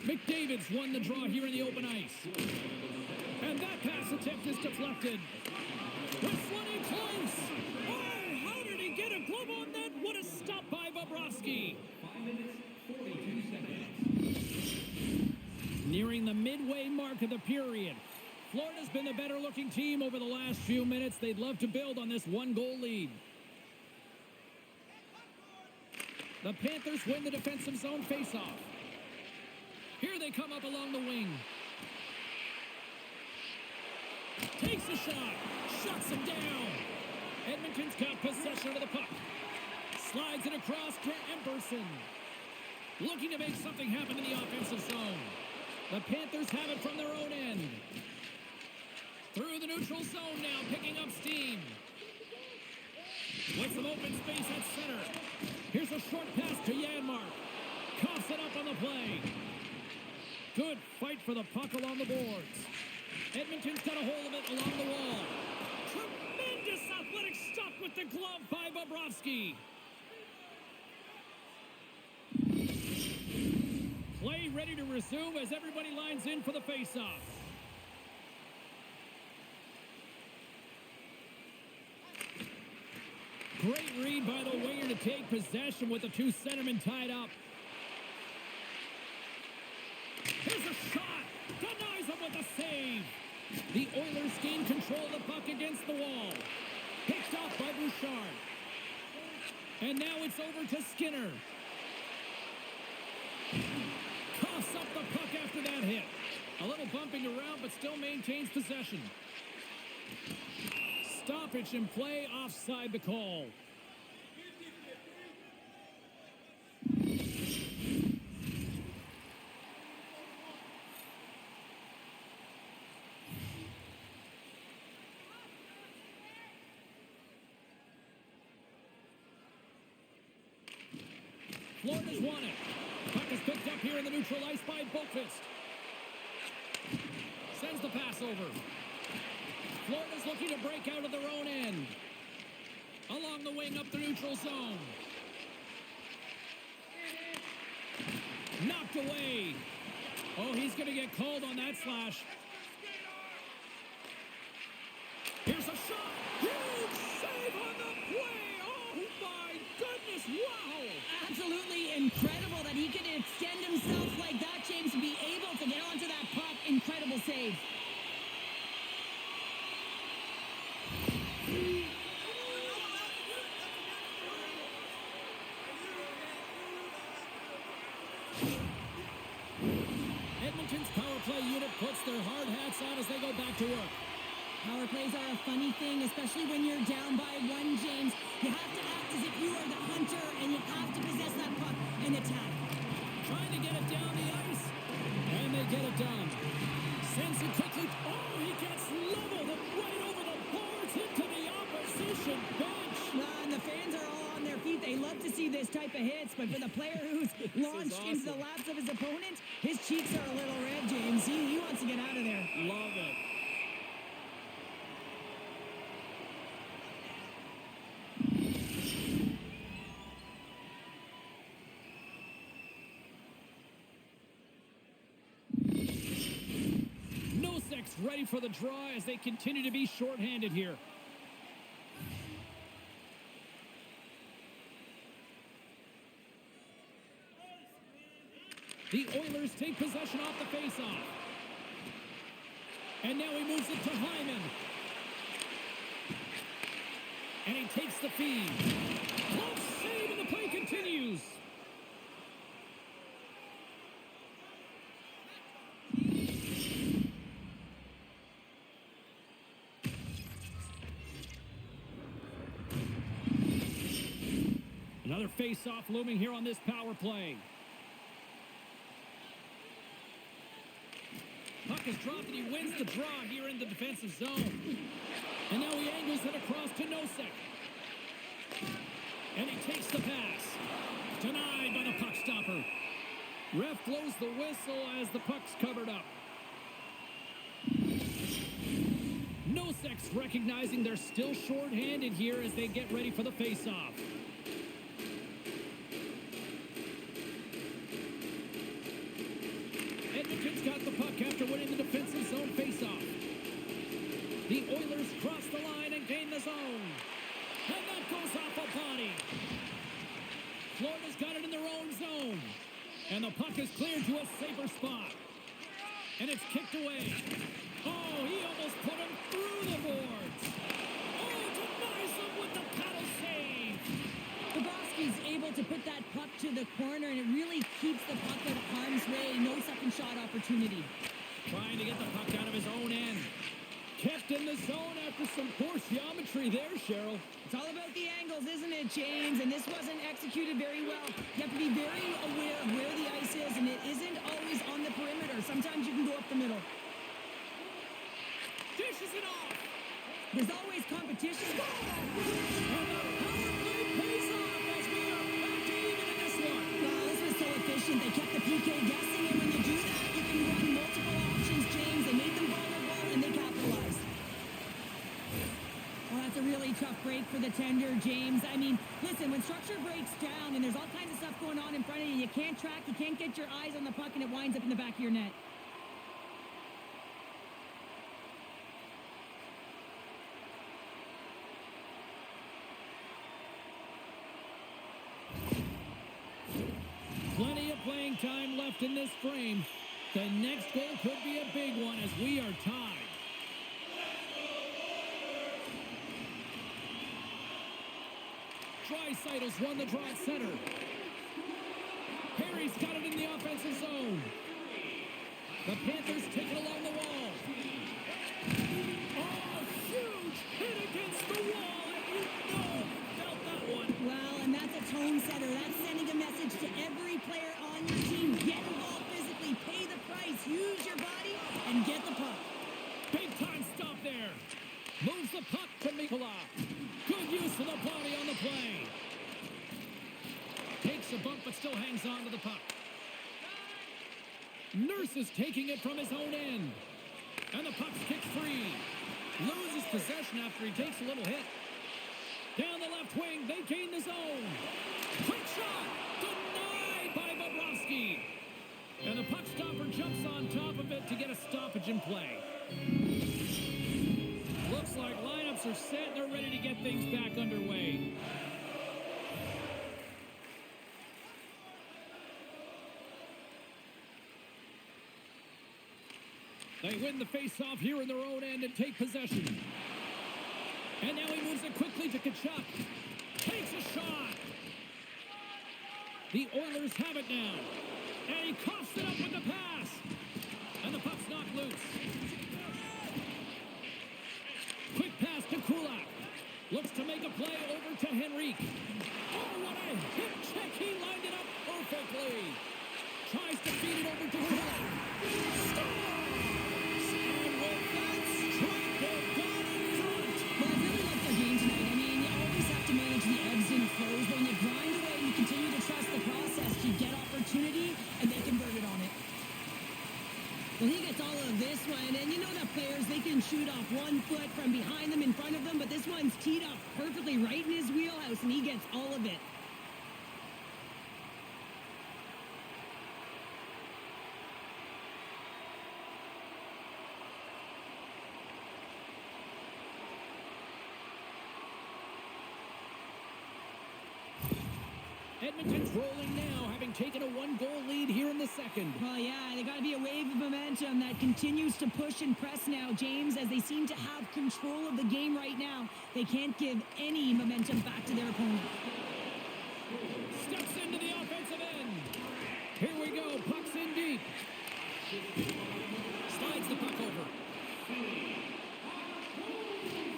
McDavid's won the draw here in the open ice. And that pass attempt is deflected. Wrestling close. Oh, how did he get a glove on that? What a stop by Bobrovsky. 5 minutes, 42 seconds. Nearing the midway mark of the period. Florida's been the better-looking team over the last few minutes. They'd love to build on this 1-goal lead. The Panthers win the defensive zone faceoff. Here they come up along the wing. Takes a shot. Shuts him down. Edmonton's got possession of the puck. Slides it across to Emberson. Looking to make something happen in the offensive zone. The Panthers have it from their own end. Through the neutral zone now, picking up steam. With some open space at center. Here's a short pass to Janmark. Coughs it up on the play. Good fight for the puck along the boards. Edmonton's got a hold of it along the wall. Tremendous athletic stop with the glove by Bobrovsky. Play ready to resume as everybody lines in for the faceoff. Great read by the winger to take possession with the two centermen tied up. Here's a shot. Denies him with a save. The Oilers gain control of the puck against the wall. Picked off by Bouchard. And now it's over to Skinner. Coughs up the puck after that hit. A little bumping around, but still maintains possession. Stoppage in play, offside the call. Florida's won it. Puck is picked up here in the neutral ice by Boqvist. Sends the pass over. Florida's looking to break out of their own end. Along the wing up the neutral zone. Knocked away. Oh, he's going to get called on that slash. Here's a shot. Huge save on the play. Oh, my goodness. Wow. Absolutely incredible that he could extend himself like that, James, to be able to get onto that puck. Incredible save. Edmonton's power play unit puts their hard hats on as they go back to work. Power plays are a funny thing, especially when you're down by one, James. You have to act as if you are the hunter, and you have to possess that puck and attack. Trying to get it down the ice, and they get it done. Sends it quickly. Oh, he gets leveled right over the boards into the opposition bench. And the fans are all on their feet. They love to see this type of hits, but for the player who's launched into the laps of his opponent, his cheeks are a little red, James. He wants to get out of there. Love it. Ready for the draw as they continue to be shorthanded here. The Oilers take possession off the faceoff. And now he moves it to Hyman. And he takes the feed. Close save, and the play continues. Another face-off looming here on this power play. Puck is dropped and he wins the draw here in the defensive zone. And now he angles it across to Nosek. And he takes the pass. Denied by the puck stopper. Ref blows the whistle as the puck's covered up. Nosek's recognizing they're still short-handed here as they get ready for the face-off. Edmonton's got the puck after winning the defensive zone face-off. The Oilers cross the line and gain the zone. And that goes off a body. Florida's got it in their own zone. And the puck is cleared to a safer spot. And it's kicked away. Oh, he almost put him through the boards. Oh, denies him with the paddle save. Bobrovsky's able to put that puck to the corner, and it really keeps the puck out of harm's way. No second shot opportunity. Trying to get the puck out of his own end. Kept in the zone after some poor geometry there, Cheryl. It's all about the angles, isn't it, James? And this wasn't executed very well. You have to be very aware of where the ice is, and it isn't always on the perimeter. Sometimes you can go up the middle. Dishes it off. There's always competition. And the power play pays off as we are back to even in this one. Wow, this was so efficient. They kept the PK guessing, and when you do that, you can run multiple options, James. They made them vulnerable, and they capitalized. Well, that's a really tough break for the tender, James. I mean, listen, when structure breaks down and there's all kinds of stuff going on in front of you, you can't track, you can't get your eyes on the puck, and it winds up in the back of your net. Plenty of playing time left in this frame. The next goal could be a big one as we are tied. Draisaitl's won the draw at center. Perry's got it in the offensive zone. The Panthers take it along the wall. Oh, huge zone center. That's sending a message to every player on your team. Get involved physically, pay the price, use your body, and get the puck. Big time stop there. Moves the puck to Mikula. Good use of the body on the play. Takes a bump but still hangs on to the puck. Nurse is taking it from his own end. And the puck's kicked free. Loses possession after he takes a little hit. Down the left wing, they gain the zone. Quick shot! Denied by Bobrovsky. And the puck stopper jumps on top of it to get a stoppage in play. Looks like lineups are set. They're ready to get things back underway. They win the face-off here in their own end and take possession. And now he moves it quickly to Tkachuk. Takes a shot. The Oilers have it now. And he coughs it up with the pass. And the puck's knocked loose. Quick pass to Kulak. Looks to make a play over to Henrique. Oh, what a hip check. He lined it up perfectly. Tries to feed it over to Kulak. Scores! And with that strike, they've got in front. Well, I really like their game tonight. I mean, you always have to manage the ebbs and flows. When you grind away and you continue to trust the process, you get opportunity, and they convert it on it. Well, he gets all of this one, and you know that players, they can shoot off 1 foot from behind them, in front of them, but this one's teed up perfectly right in his wheelhouse, and he gets all of it. Edmonton's rolling now, having taken a 1-goal lead here in the second. Well, yeah, they got to be a wave of momentum that continues to push and press now, James, as they seem to have control of the game right now. They can't give any momentum back to their opponent. Steps into the offensive end. Here we go, puck's in deep. Slides the puck over.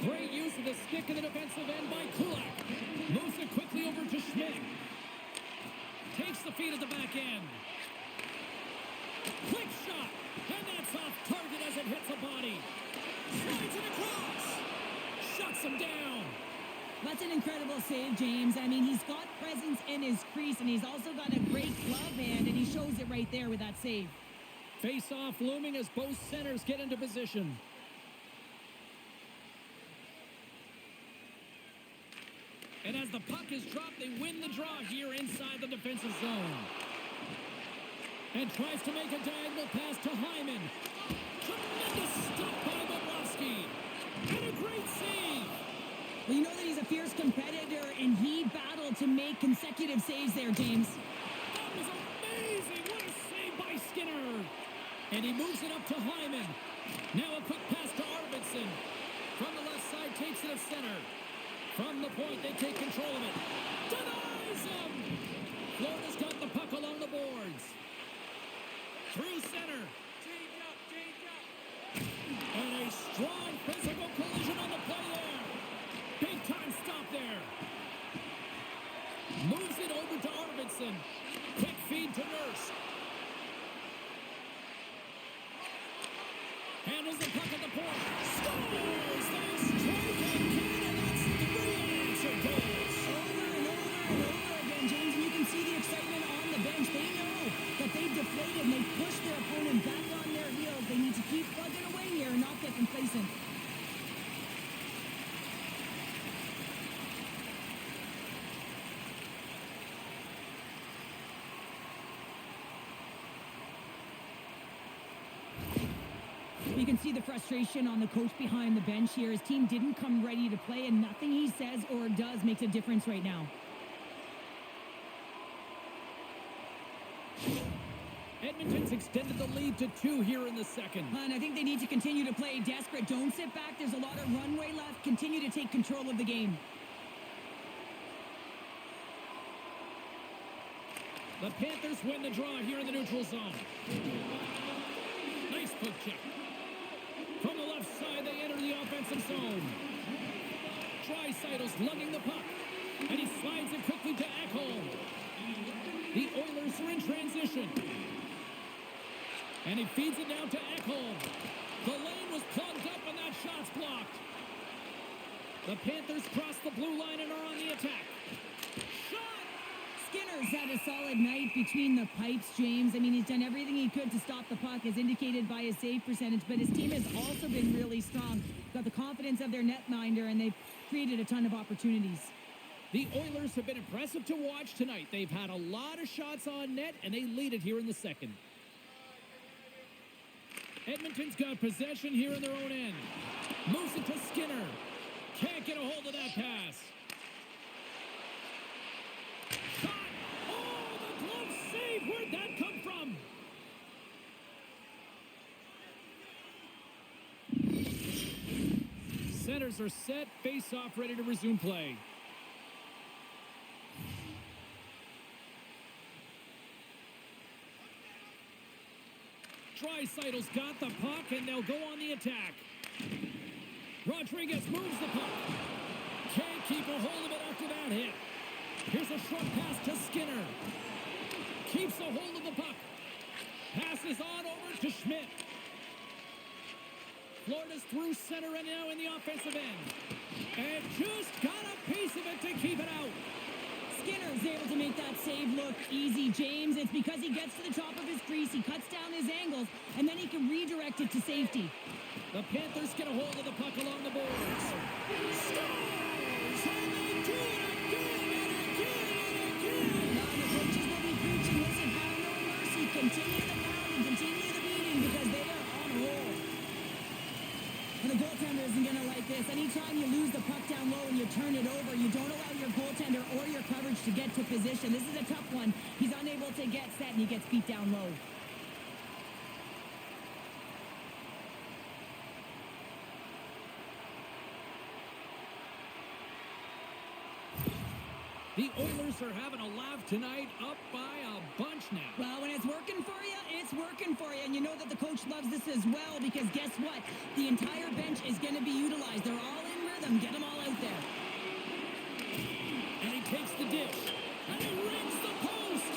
Great use of the stick in the defensive end by Kulak. Moves it quickly over to Schmidt. Takes the feed at the back end. Quick shot. And that's off target as it hits a body. Slides it across. Shuts him down. That's an incredible save, James. I mean, he's got presence in his crease, and he's also got a great glove hand, and he shows it right there with that save. Face-off looming as both centers get into position. And as the puck is dropped, they win the draw here inside the defensive zone. And tries to make a diagonal pass to Hyman. Tremendous stop by Bobrovsky. And a great save. Well, you know that he's a fierce competitor, and he battled to make consecutive saves there, James. That was amazing. What a save by Skinner. And he moves it up to Hyman. Now a quick pass to Arvidsson. From the left side, takes it at center. From the point, they take control of it. Denies him! Florida's got the puck along the boards. Through center. And a strong physical collision on the play there. Big time stop there. Moves it over to Arvidsson. Quick feed to Nurse. Handles the puck at the point. Scores! They strike again, and that's 3 answer goals. Over and over and over again, James, and you can see the excitement on the bench. They know that they've deflated, and they push their opponent back on their heels. They need to keep plugging away here and not get complacent. You can see the frustration on the coach behind the bench here. His team didn't come ready to play, and nothing he says or does makes a difference right now. Edmonton's extended the lead to 2 here in the second. And I think they need to continue to play desperate. Don't sit back. There's a lot of runway left. Continue to take control of the game. The Panthers win the draw here in the neutral zone. Nice poke check. From the left side, they enter the offensive zone. Draisaitl's lugging the puck. And he slides it quickly to Ekholm. The Oilers are in transition. And he feeds it down to Ekholm. The lane was plugged up and that shot's blocked. The Panthers cross the blue line and are on the attack. Shot! Skinner's had a solid night between the pipes, James. I mean, he's done everything he could to stop the puck, as indicated by his save percentage, but his team has also been really strong. Got the confidence of their netminder, and they've created a ton of opportunities. The Oilers have been impressive to watch tonight. They've had a lot of shots on net, and they lead it here in the second. Edmonton's got possession here in their own end. Moves it to Skinner. Can't get a hold of that pass. Shot! Oh, the glove save! Where'd that come from? Centers are set. Face-off ready to resume play. Draisaitl's got the puck, and they'll go on the attack. Rodriguez moves the puck. Can't keep a hold of it after that hit. Here's a short pass to Skinner. Keeps a hold of the puck. Passes on over to Schmidt. Florida's through center and now in the offensive end. And just got a piece of it to keep it out. Skinner's able to make that save look easy, James. It's because he gets to the top of his crease, he cuts down his angles, and then he can redirect it to safety. The Panthers get a hold of the puck along the boards. Scores! And they do it again and again and again! Now the coaches will be preaching, listen, have no mercy. Continue the pound and continue the beating because they are on a roll. And the goaltender isn't going to like this. Anytime you lose the puck down low and you turn it over, you don't allow your goaltender or your coverage to get to position. This is a tough one. He's unable to get set and he gets beat down low. The Oilers are having a laugh tonight, up by a bunch now. Well, when it's working for you, it's working for you. And you know that the coach loves this as well because guess what? The entire bench is going to be utilized. They're all in rhythm. Get them all out there. And he takes the dish. And he rings the post.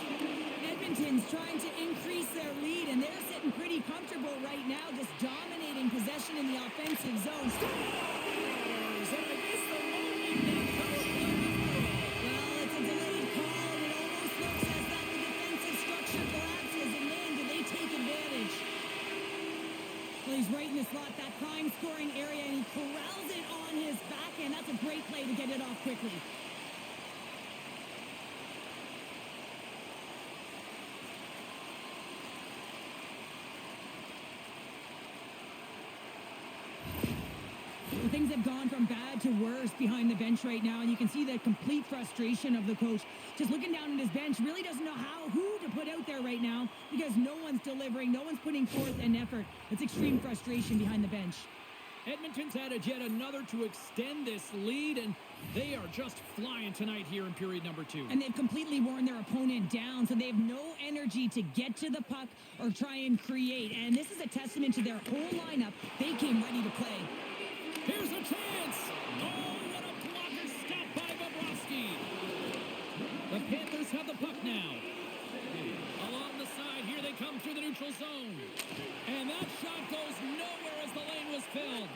Edmonton's trying to increase their lead, and they're sitting pretty comfortable right now, just dominating possession in the offensive zone. Scores! And I guess the loading net power play. Well, it's a delayed call, and it almost looks as that the defensive structure collapses, and man, do they take advantage. Well, he's right in the slot, that prime scoring area, and he corrals it on his backhand. That's a great play to get it off quickly. Things have gone from bad to worse behind the bench right now, and you can see the complete frustration of the coach. Just looking down at his bench, really doesn't know who to put out there right now because no one's delivering, no one's putting forth an effort. It's extreme frustration behind the bench. Edmonton's added yet another to extend this lead, and they are just flying tonight here in period number 2. And they've completely worn their opponent down, so they have no energy to get to the puck or try and create. And this is a testament to their whole lineup. They came ready to play. Here's a chance! Oh, what a blocker stop by Bobrovsky! The Panthers have the puck now. Along the side, here they come through the neutral zone. And that shot goes nowhere as the lane was filled.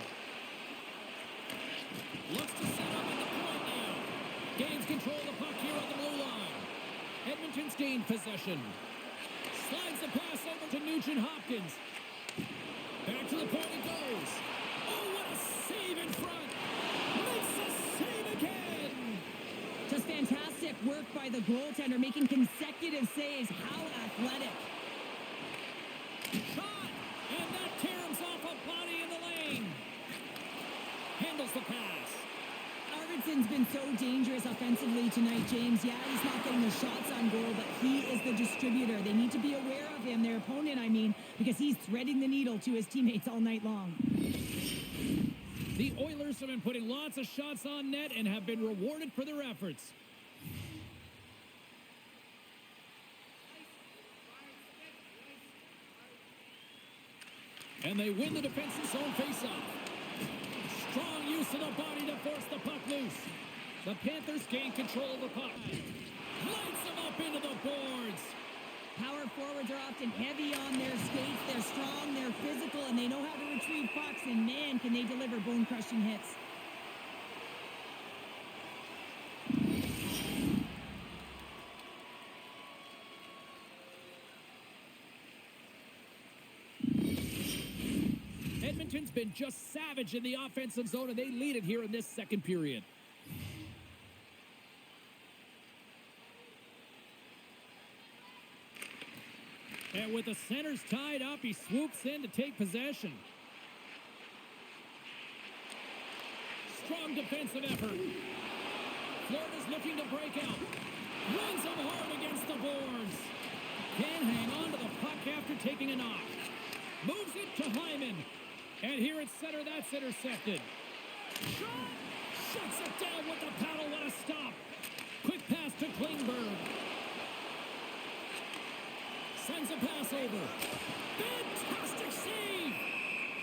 Looks to set up at the point now. Gains control of the puck here on the blue line. Edmonton's gained possession. Slides the pass over to Nugent-Hopkins. Back to the point it goes. Oh, what a save in front! Makes the save again! Just fantastic work by the goaltender, making consecutive saves. How athletic. Shot! And that caroms off a body in the lane. Handles the pass. Arvidsson's been so dangerous offensively tonight, James. Yeah, he's not getting the shots on goal, but he is the distributor. They need to be aware of him, their opponent, I mean, because he's threading the needle to his teammates all night long. The Oilers have been putting lots of shots on net and have been rewarded for their efforts. And they win the defensive zone faceoff. Strong use of the body to force the puck loose. The Panthers gain control of the puck. Lights them up into the boards. Power forwards are often heavy on their skates. They're strong, they're physical, and they know how to retrieve pucks. And man, can they deliver bone-crushing hits. Edmonton's been just savage in the offensive zone, and they lead it here in this second period. And with the centers tied up, he swoops in to take possession. Strong defensive effort. Florida's looking to break out. Runs him hard against the boards. Can't hang on to the puck after taking a knock. Moves it to Hyman. And here at center, that's intercepted. Shot! Shuts it down with the paddle. What a stop. Quick pass to Klingberg. Sends a pass over. Fantastic save!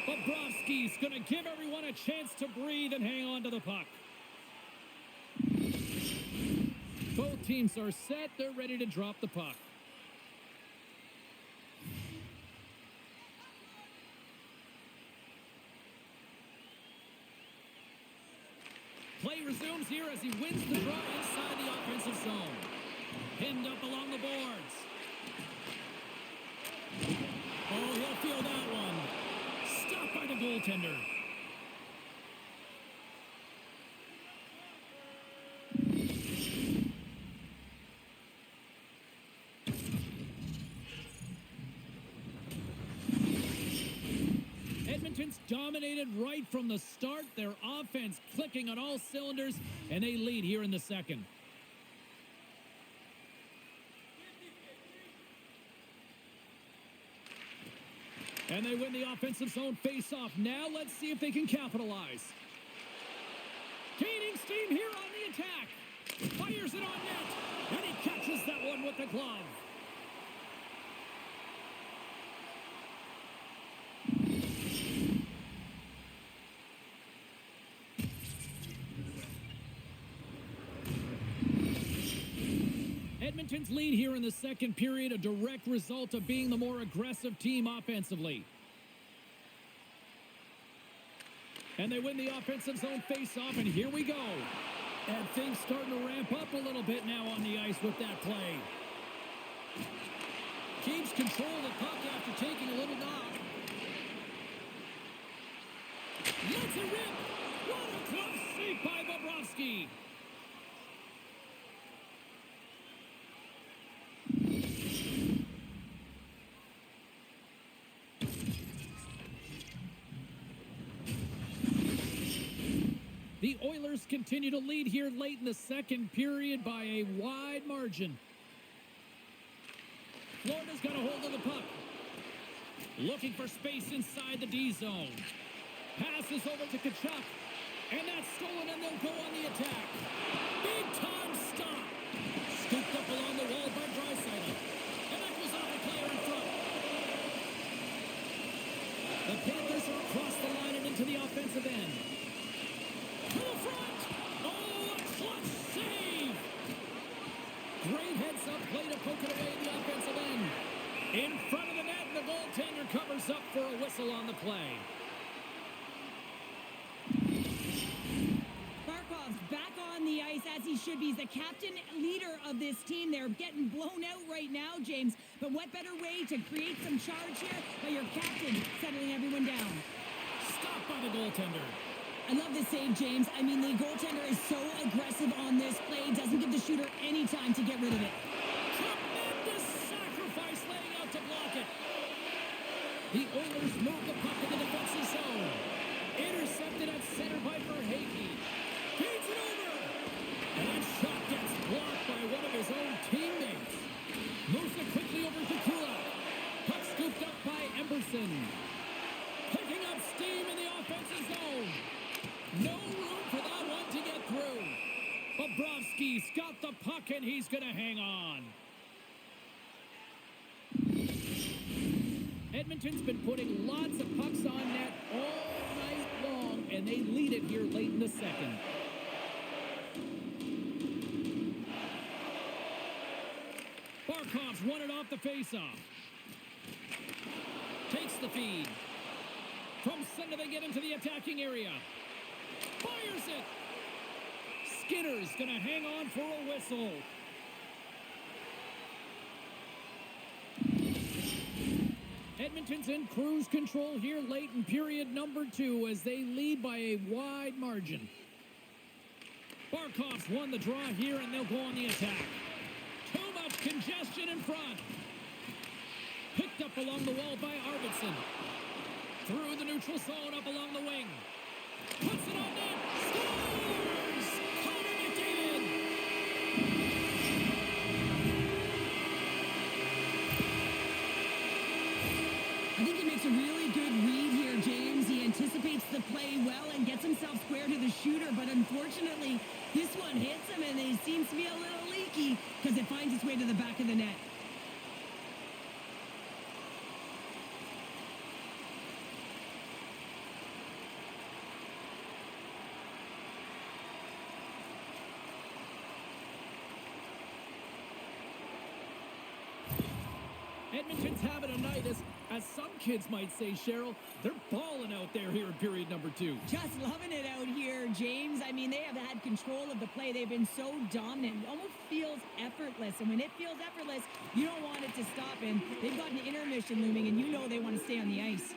Bobrovsky's going to give everyone a chance to breathe and hang on to the puck. Both teams are set. They're ready to drop the puck. Play resumes here as he wins the draw inside the offensive zone. Pinned up along the boards. Oh, he'll feel that one. Stopped by the goaltender. Edmonton's dominated right from the start. Their offense clicking on all cylinders, and they lead here in the second. And they win the offensive zone face-off. Now let's see if they can capitalize. Gaining steam here on the attack. Fires it on net. And he catches that one with the glove. Edmonton's lead here in the second period, a direct result of being the more aggressive team offensively. And they win the offensive zone face-off, and here we go. And things starting to ramp up a little bit now on the ice with that play. Keeps control of the puck after taking a little knock. Lets it rip. What a close save by Bobrovsky. The Oilers continue to lead here late in the second period by a wide margin. Florida's got a hold of the puck. Looking for space inside the D zone. Passes over to Kachuk. And that's stolen, and they'll go on the attack. Big time stop. Scooped up along the wall by Draisaitl. And that goes off the player in front. The Panthers are across the line and into the offensive end. To the front! Oh, a clutch save! Great heads-up play to poke it away in the offensive end. In front of the net, and the goaltender covers up for a whistle on the play. Barkov's back on the ice as he should be. He's the captain, leader of this team. They're getting blown out right now, James. But what better way to create some charge here by your captain settling everyone down? Stopped by the goaltender. I love this save, James. I mean, the goaltender is so aggressive on this play. Doesn't give the shooter any time to get rid of it. Tremendous sacrifice laying out to block it. The Oilers move the puck in the defensive zone. Intercepted at center by Verhaeghe. Feeds it over. And that shot gets blocked by one of his own teammates. Moves it quickly over to Kulak. Puck scooped up by Emberson. Picking up steam in the offensive zone. No room for that one to get through. Bobrovsky's got the puck, and he's going to hang on. Edmonton's been putting lots of pucks on net all night long, and they lead it here late in the second. won it off the faceoff. Takes the feed. From center, they get into the attacking area. Fires it. Skinner's going to hang on for a whistle. Edmonton's in cruise control here late in period number 2 as they lead by a wide margin. Barkov's won the draw here, and they'll go on the attack. Too much congestion in front. Picked up along the wall by Arvidsson. Through the neutral zone, up along the wing. Puts it on net. Scores! Connor McDavid! I think he makes a really good read here, James. He anticipates the play well and gets himself square to the shooter, but unfortunately, this one hits him, and it seems to be a little leaky because it finds its way to the back of the net. Edmonton's having a night, as some kids might say, Cheryl. They're balling out there here in period number 2. Just loving it out here, James. I mean, they have had control of the play. They've been so dominant. It almost feels effortless. And when it feels effortless, you don't want it to stop. And they've got an intermission looming, and you know they want to stay on the ice.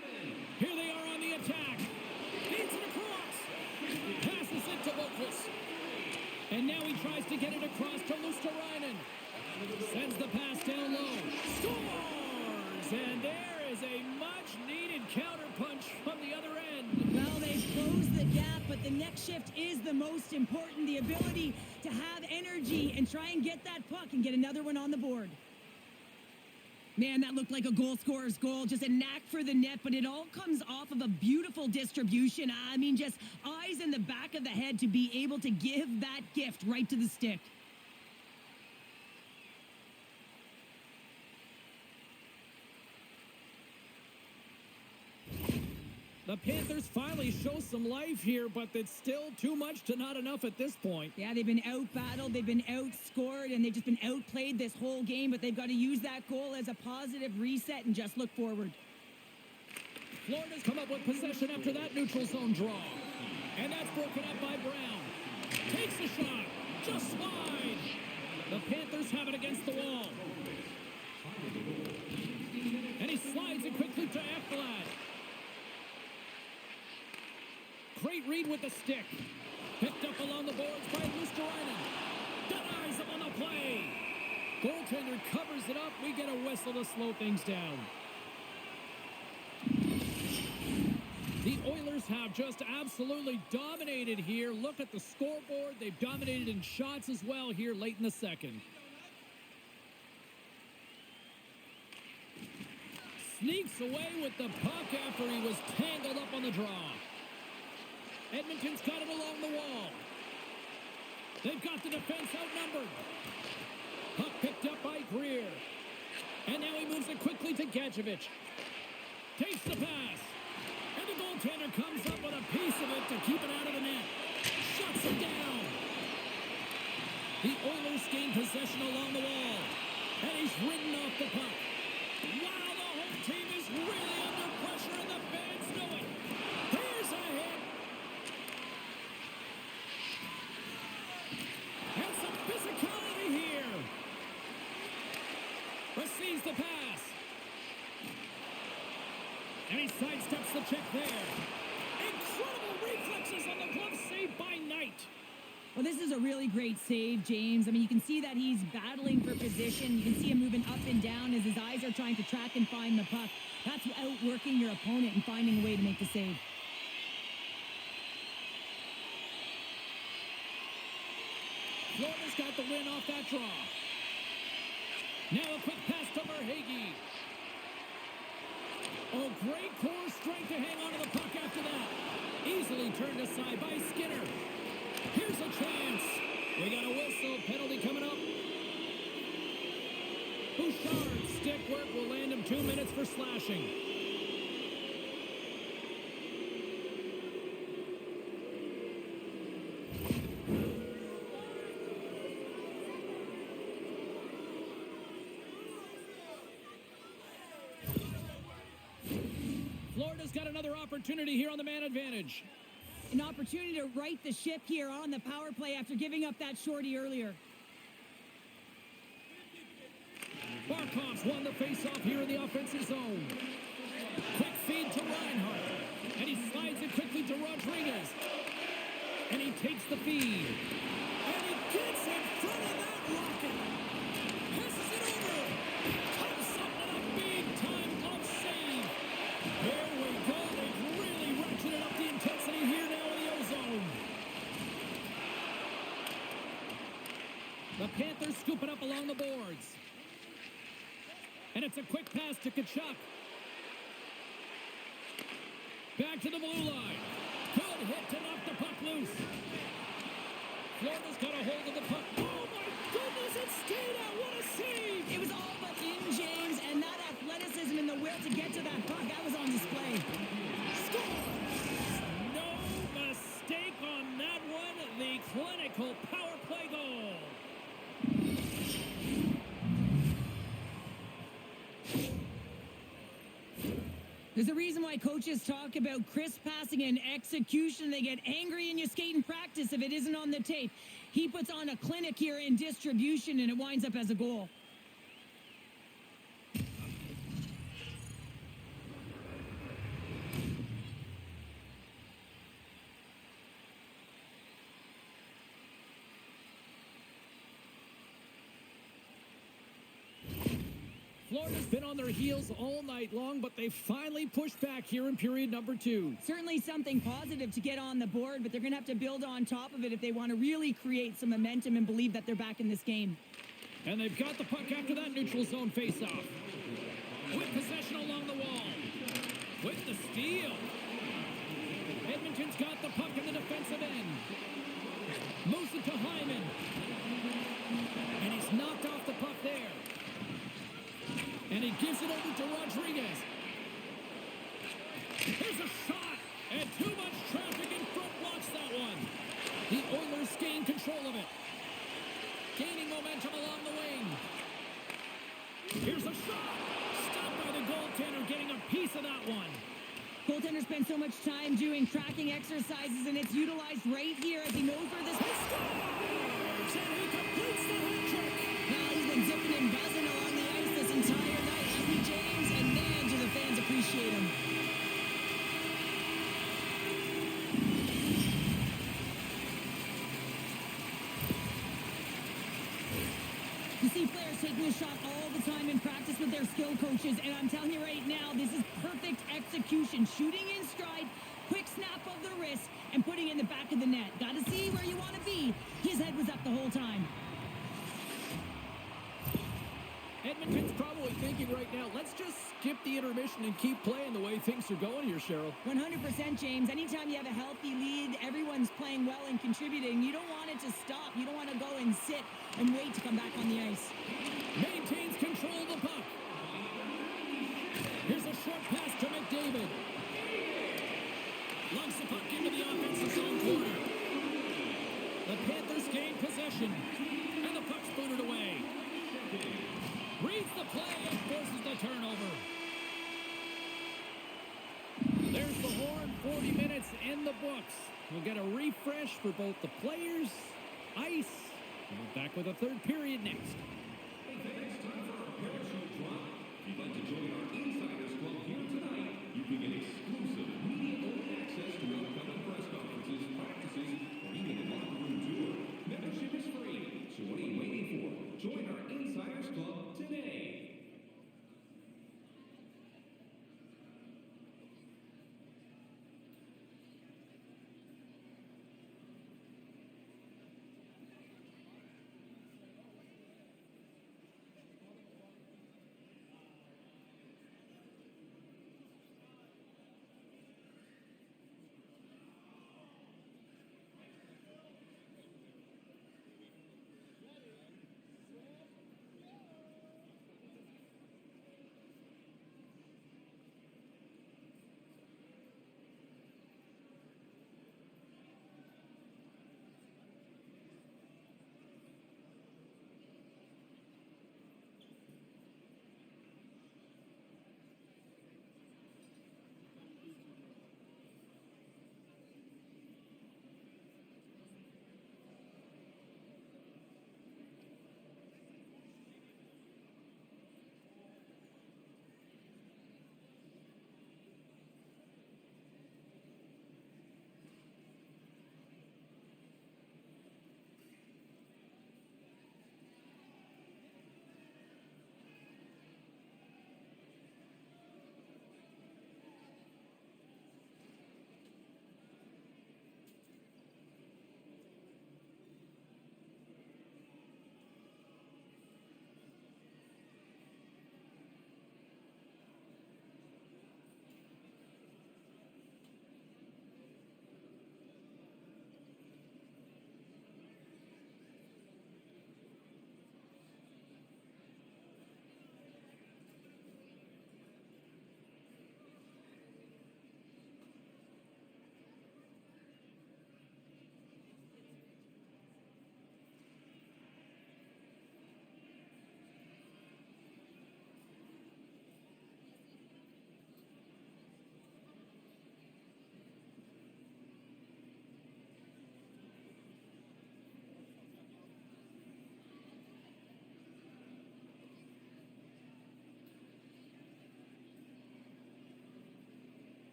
Here they are on the attack. Feeds it across. Passes it to Boqvist. And now he tries to get it across to Luosterainen. Sends the pass down low. Scores! And there is a much-needed counterpunch from the other end. Well, they've closed the gap, but the next shift is the most important. The ability to have energy and try and get that puck and get another one on the board. Man, that looked like a goal scorer's goal. Just a knack for the net, but it all comes off of a beautiful distribution. I mean, just eyes in the back of the head to be able to give that gift right to the stick. The Panthers finally show some life here, but it's still too much to not enough at this point. Yeah, they've been out-battled, they've been outscored, and they've just been outplayed this whole game, but they've got to use that goal as a positive reset and just look forward. Florida's come up with possession after that neutral zone draw. And that's broken up by Brown. Takes a shot, just wide. The Panthers have it against the wall. And he slides it quickly to Ekblad. Great read with the stick. Picked up along the boards by Luosterainen. Denies him on the play. Goaltender covers it up. We get a whistle to slow things down. The Oilers have just absolutely dominated here. Look at the scoreboard. They've dominated in shots as well here late in the second. Sneaks away with the puck after he was tangled up on the draw. Edmonton's got it along the wall. They've got the defense outnumbered. Puck picked up by Greer. And now he moves it quickly to Gadjevich. Takes the pass. And the goaltender comes up with a piece of it to keep it out of the net. Shuts it down. The Oilers gain possession along the wall. And he's ridden off the puck. Wow, the home team is really under pressure and the fans know it. Here's a hit. And some physicality here. Receives the pass. And he sidesteps the check there. Incredible reflexes on the glove save by Knight. Well, this is a really great save, James. I mean, you can see that he's battling for position. You can see him moving up and down as his eyes are trying to track and find the puck. That's outworking your opponent and finding a way to make the save. Florida's got the win off that draw. Now a quick pass to Verhaeghe. Oh, great core strength to hang on to the puck after that. Easily turned aside by Skinner. Here's a chance. We got a whistle. Penalty coming up. Bouchard's stick work will land him 2 minutes for slashing. Florida's got another opportunity here on the man advantage. An opportunity to right the ship here on the power play after giving up that shorty earlier. Barkov's won the faceoff here in the offensive zone. Quick feed to Reinhart. And he slides it quickly to Rodriguez. And he takes the feed. And he gets in front of that rocket. Passes it over. Comes up with a big-time glove save. There we go. They've really ratcheted up the intensity here now in the ozone. The Panthers scoop it up along the boards. And it's a quick pass to Tkachuk. Back to the blue line. Good hit to knock the puck loose. Florida's got a hold of the puck. Oh, my goodness, it stayed out. What a save. It was all but in, James, and that athleticism and the will to get to that puck, that was on display. Scores! No mistake on that one. The clinical power play goal. There's a reason why coaches talk about crisp passing and execution. They get angry and you skate in practice if it isn't on the tape. He puts on a clinic here in distribution, and it winds up as a goal. Florida's been on their heels all night long, but they finally pushed back here in period number 2. Certainly something positive to get on the board, but they're going to have to build on top of it if they want to really create some momentum and believe that they're back in this game. And they've got the puck after that neutral zone faceoff. With possession along the wall. With the steal. Edmonton's got the puck in the defensive end. Moves it to Hyman. And he's knocked off the puck there. And he gives it over to Rodriguez. Here's a shot. And too much traffic in front blocks that one. The Oilers gain control of it. Gaining momentum along the wing. Here's a shot. Stopped by the goaltender, getting a piece of that one. Goaltender spends so much time doing tracking exercises, and it's utilized right here as he knows where this... He scores! And he completes the hat trick. Now he's been zipping and buzzing along the ice this entire night, hasn't he, James? And man, do the fans appreciate him. You see players taking a shot all the time in practice with their skill coaches, and I'm telling you right now, this is perfect execution. Shooting in stride, quick snap of the wrist, and putting it in the back of the net. Got to see where you want to be. His head was up the whole time. Edmonton's probably thinking right now, let's just skip the intermission and keep playing the way things are going here, Cheryl. 100%, James. Anytime you have a healthy lead, everyone's playing well and contributing. You don't want it to stop. You don't want to go and sit and wait to come back on the ice. Maintains control of the puck. Here's a short pass to McDavid. Lugs the puck into the offensive zone corner. The Panthers gain possession. And the puck's booted away. Reads the play and forces the turnover. There's the horn. 40 minutes in the books. We'll get a refresh for both the players, ice, and we're back with a third period next. Hey fans, time for our parachute drop. If you'd like to join our Insiders Club here tonight, you can get exclusive media-only access to upcoming press conferences, practices, or even a locker room tour. Membership is free, so what are you waiting for? Join our Insiders Club today.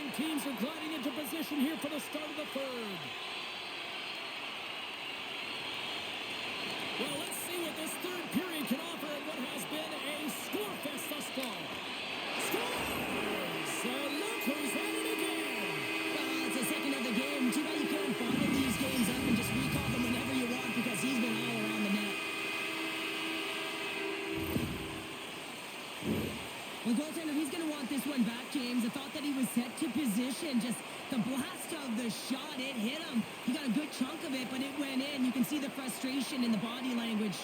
Both teams are gliding into position here for the start of the third. Well, let's see what this third period can offer in what has been a score fest thus far. Scores! And look who's at it again! Well, it's the second of the game. Too bad you can't bottle these games up and just recall them whenever you want because he's been all around the net. The goaltender, he's going to want this one back, James. I thought that he was set to position. Just the blast of the shot, it hit him. He got a good chunk of it, but it went in. You can see the frustration in the body language.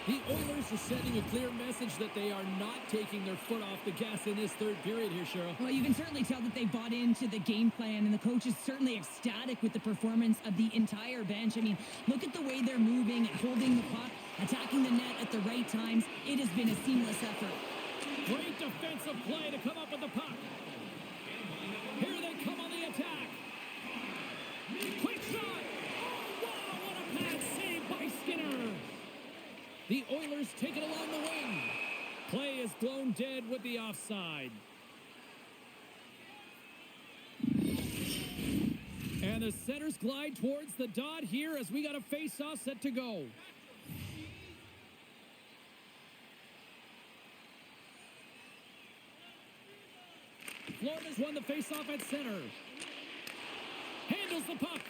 The Oilers are sending a clear message that they are not taking their foot off the gas in this third period here, Cheryl. Well, you can certainly tell that they bought into the game plan, and the coach is certainly ecstatic with the performance of the entire bench. I mean, look at the way they're moving, holding the puck, attacking the net at the right times. It has been a seamless effort. Great defensive play to come up with the puck. Here they come on the attack. Quick shot. Oh, wow, what a bad save by Skinner. The Oilers take it along the wing. Play is blown dead with the offside. And the centers glide towards the dot here as we got a face-off set to go. Florida's won the face-off at center. Handles the puck.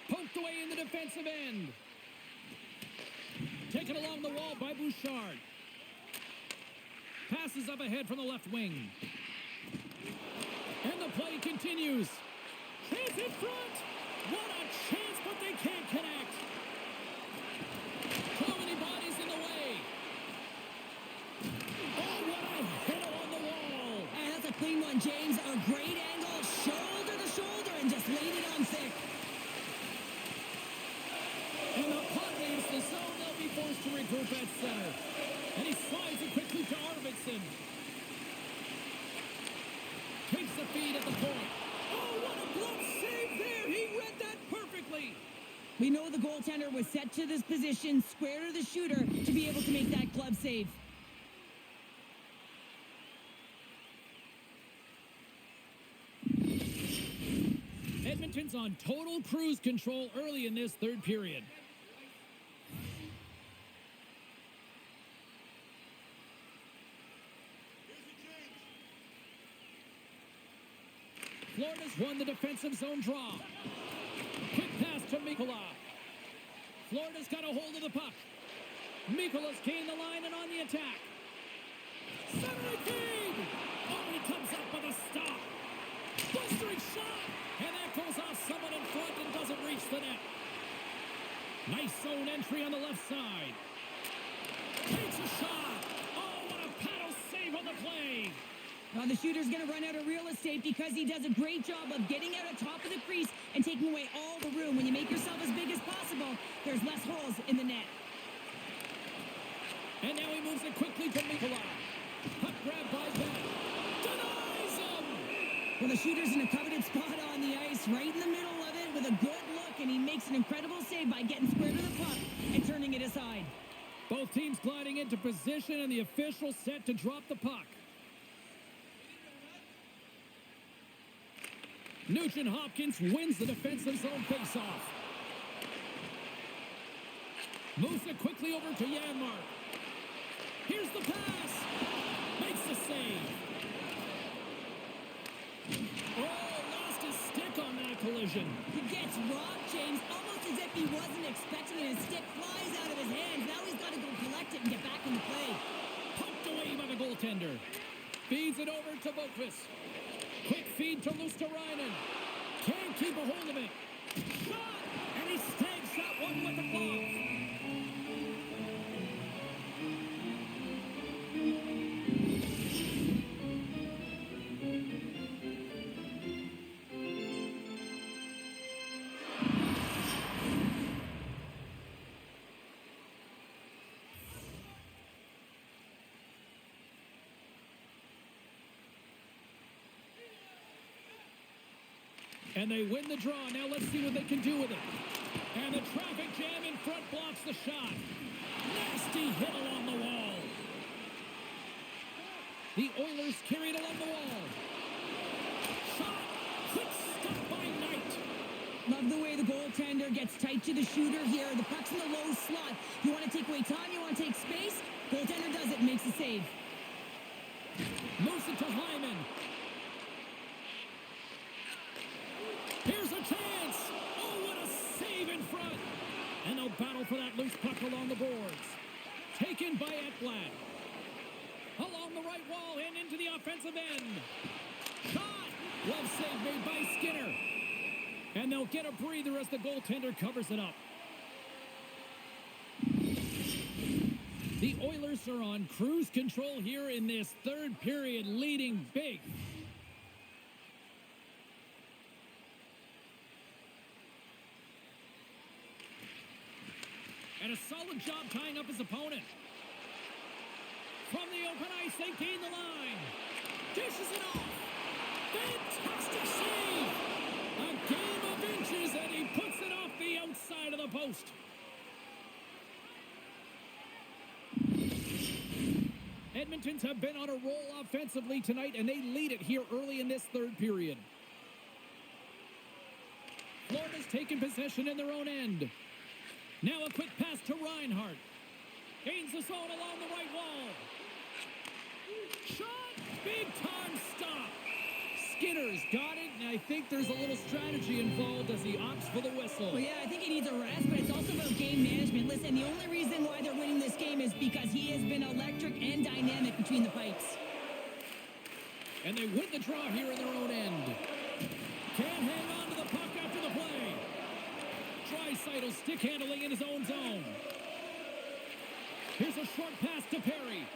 Poked away in the defensive end. Taken along the wall by Bouchard. Passes up ahead from the left wing. And the play continues. Chance in front. What a chance, but they can't connect. So many bodies in the way. Oh, what a hit on the wall. And that's a clean one, James. A great angle, shoulder to shoulder, and just laid it on thick. And the puck leaves the zone. They'll be forced to regroup at center. And he slides it quickly to Arvidsson. Takes the feed at the point. Oh, what a glove save there. He read that perfectly. We know the goaltender was set to this position, square to the shooter, to be able to make that glove save. Edmonton's on total cruise control early in this third period. Florida's won the defensive zone draw. Quick pass to Mikkola. Florida's got a hold of the puck. Mikkola's gained the line and on the attack. Centering feed! Oh, he comes up with a stop. Blistering shot! And that goes off someone in front and doesn't reach the net. Nice zone entry on the left side. Takes a shot. Oh, what a paddle save on the play. Well, the shooter's going to run out of real estate because he does a great job of getting out on top of the crease and taking away all the room. When you make yourself as big as possible, there's less holes in the net. And now he moves it quickly to Mikkola. Puck grab by Bennett. Denies him! Well, the shooter's in a coveted spot on the ice, right in the middle of it with a good look, and he makes an incredible save by getting square to the puck and turning it aside. Both teams gliding into position, and the official set to drop the puck. Nugent Hopkins wins the defensive zone faceoff. Moves it quickly over to Janmark. Here's the pass. Makes the save. Oh, lost his stick on that collision. He gets robbed, James, almost as if he wasn't expecting it. His stick flies out of his hands. Now he's got to go collect it and get back in the play. Pumped away by the goaltender. Feeds it over to Boqvist. Quick feed to Luosterainen. Can't keep a hold of it. Shot! And he snags that one with the glove. And they win the draw. Now let's see what they can do with it. And the traffic jam in front blocks the shot. Nasty hit along the wall. The Oilers carried along the wall. Shot. Quick stop by Knight. Love the way the goaltender gets tight to the shooter here. The puck's in the low slot. You want to take away time, you want to take space. Goaltender does it and makes the save. Moves it to Hyman. Here's a chance. Oh, what a save in front. And they'll battle for that loose puck along the boards. Taken by Ekblad. Along the right wall and into the offensive end. Shot. Glove save made by Skinner. And they'll get a breather as the goaltender covers it up. The Oilers are on cruise control here in this third period, leading big. And a solid job tying up his opponent. From the open ice, they gain the line. Dishes it off. Fantastic save. A game of inches, and he puts it off the outside of the post. Edmonton's have been on a roll offensively tonight, and they lead it here early in this third period. Florida's taken possession in their own end. Now a quick pass to Reinhart. Gains the zone along the right wall. Shot! Big time stop. Skinner's got it, and I think there's a little strategy involved as he opts for the whistle. Well, yeah, I think he needs a rest, but it's also about game management. Listen, the only reason why they're winning this game is because he has been electric and dynamic between the pipes. And they win the draw here in their own end. Can't hang on to the puck after the play. Draisaitl stick handling in his own zone. Here's a short pass to Perry.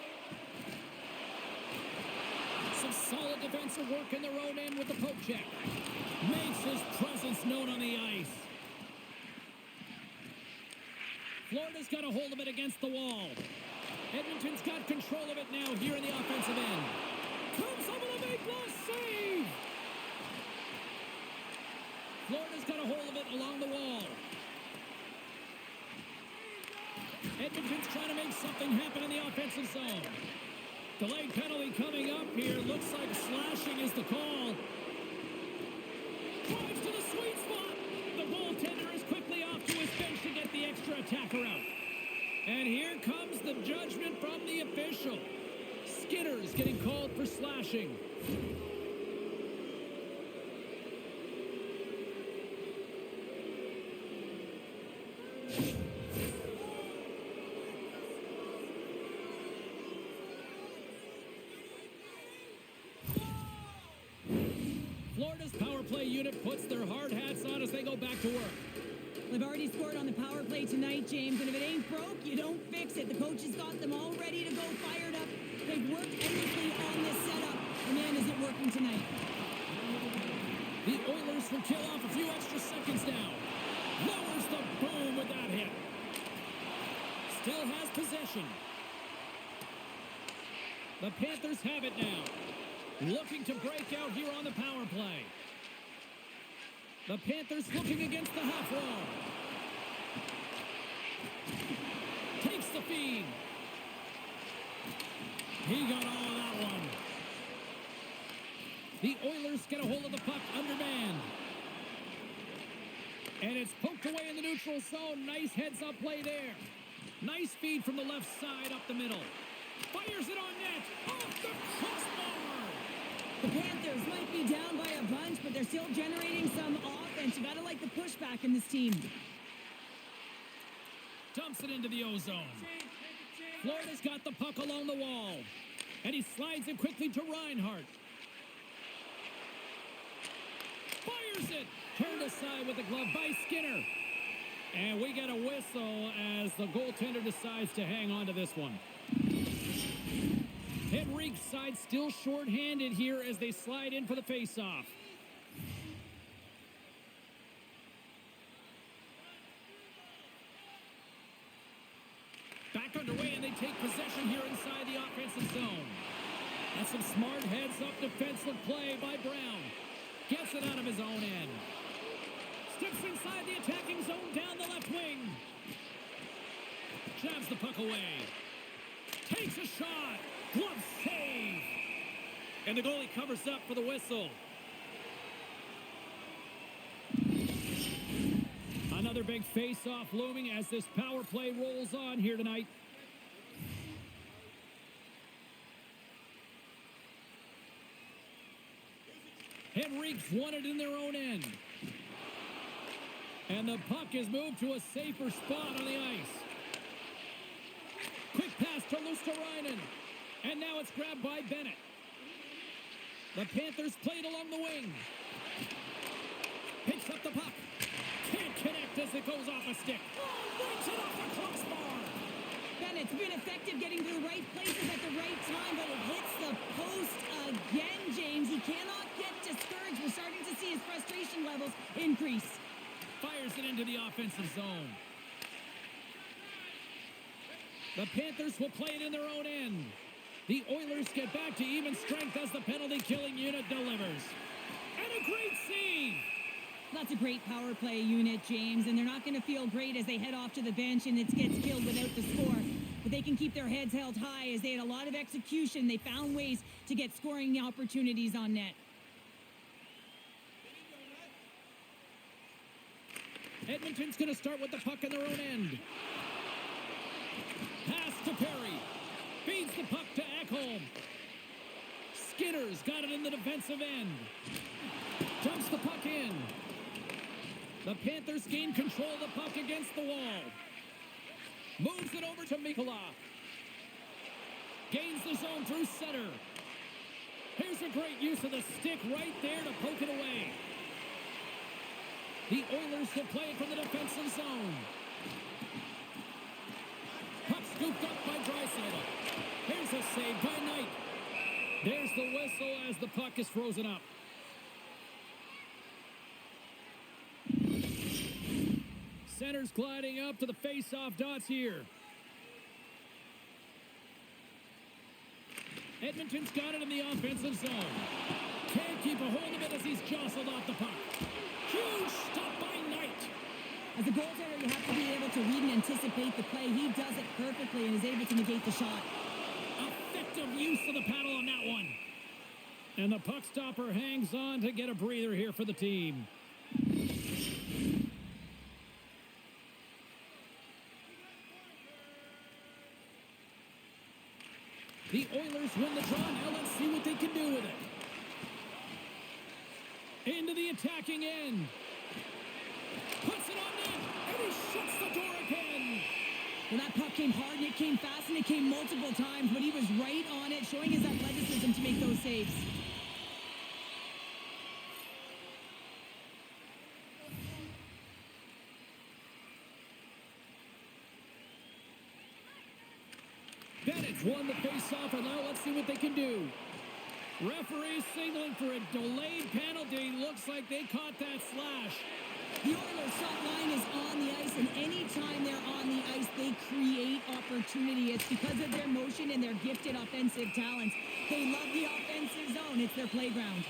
Some solid defensive work in their own end with the poke check. Makes his presence known on the ice. Florida's got a hold of it against the wall. Edmonton's got control of it now here in the offensive end. Comes up with a big loss save. Florida's got a hold of it along the wall. Edmonton's trying to make something happen in the offensive zone. Delayed penalty coming up here. Looks like slashing is the call. Drives to the sweet spot. The goaltender is quickly off to his bench to get the extra attacker out. And here comes the judgment from the official. Skinner's getting called for slashing. Florida's power play unit puts their hard hats on as they go back to work. They've already scored on the power play tonight, James, and if it ain't broke, you don't fix it. The coach has got them all ready to go, fired up. They've worked endlessly on this setup. And man, is it working tonight. The Oilers will kill off a few extra seconds now. Lowers the boom with that hit. Still has possession. The Panthers have it now. Looking to break out here on the power play. The Panthers looking against the half wall. Takes the feed. He got all of that one. The Oilers get a hold of the puck undermanned. And it's poked away in the neutral zone. Nice heads-up play there. Nice feed from the left side up the middle. Fires it on net. Off the crossbar. The Panthers might be down by a bunch, but they're still generating some offense. You gotta like the pushback in this team. Dumps it into the O-zone. Florida's got the puck along the wall. And he slides it quickly to Reinhart. Fires it. Turned aside with the glove by Skinner. And we get a whistle as the goaltender decides to hang on to this one. Henrique's side still short-handed here as they slide in for the face-off. Back underway, and they take possession here inside the offensive zone. That's some smart heads-up defensive play by Brown. Gets it out of his own end. Steps inside the attacking zone down the left wing. Jabs the puck away. Takes a shot. Glove save. And the goalie covers up for the whistle. Another big face-off looming as this power play rolls on here tonight. Henrique's won it in their own end. And the puck is moved to a safer spot on the ice. Quick pass to Luosterainen. And now it's grabbed by Bennett. The Panthers play it along the wing. Picks up the puck. Can't connect as it goes off a stick. Breaks it off the crossbar. Bennett's been effective getting to the right places at the right time, but it hits the post again, James. He cannot get discouraged. We're starting to see his frustration levels increase. Fires it into the offensive zone. The Panthers will play it in their own end. The Oilers get back to even strength as the penalty-killing unit delivers. And a great save! That's a great power play unit, James, and they're not going to feel great as they head off to the bench and it gets killed without the score. But they can keep their heads held high as they had a lot of execution. They found ways to get scoring opportunities on net. Edmonton's going to start with the puck in their own end. Pass to Perry. Feeds the puck to Ekholm. Skinner's got it in the defensive end. Dumps the puck in. The Panthers gain control of the puck against the wall. Moves it over to Mikula. Gains the zone through center. Here's a great use of the stick right there to poke it away. The Oilers will play it from the defensive zone. Puck scooped up by Draisaitl. Here's a save by Knight. There's the whistle as the puck is frozen up. Center's gliding up to the face-off dots here. Edmonton's got it in the offensive zone. Can't keep a hold of it as he's jostled off the puck. Huge stop by Knight. As a goaltender, you have to be able to read and anticipate the play. He does it perfectly and is able to negate the shot. Effective use of the paddle on that one. And the puck stopper hangs on to get a breather here for the team. The Oilers win the draw. Now let's see what they can do with it. Into the attacking end. Puts it on net. And he shuts the door again. Well, that puck came hard and it came fast and it came multiple times, but he was right on it, showing his athleticism to make those saves. Bennett's won the face-off, and now let's see what they can do. Referee signaling for a delayed penalty. Looks like they caught that slash. The Oilers' shot line is on the ice, and anytime they're on the ice, they create opportunity. It's because of their motion and their gifted offensive talents. They love the offensive zone. It's their playground.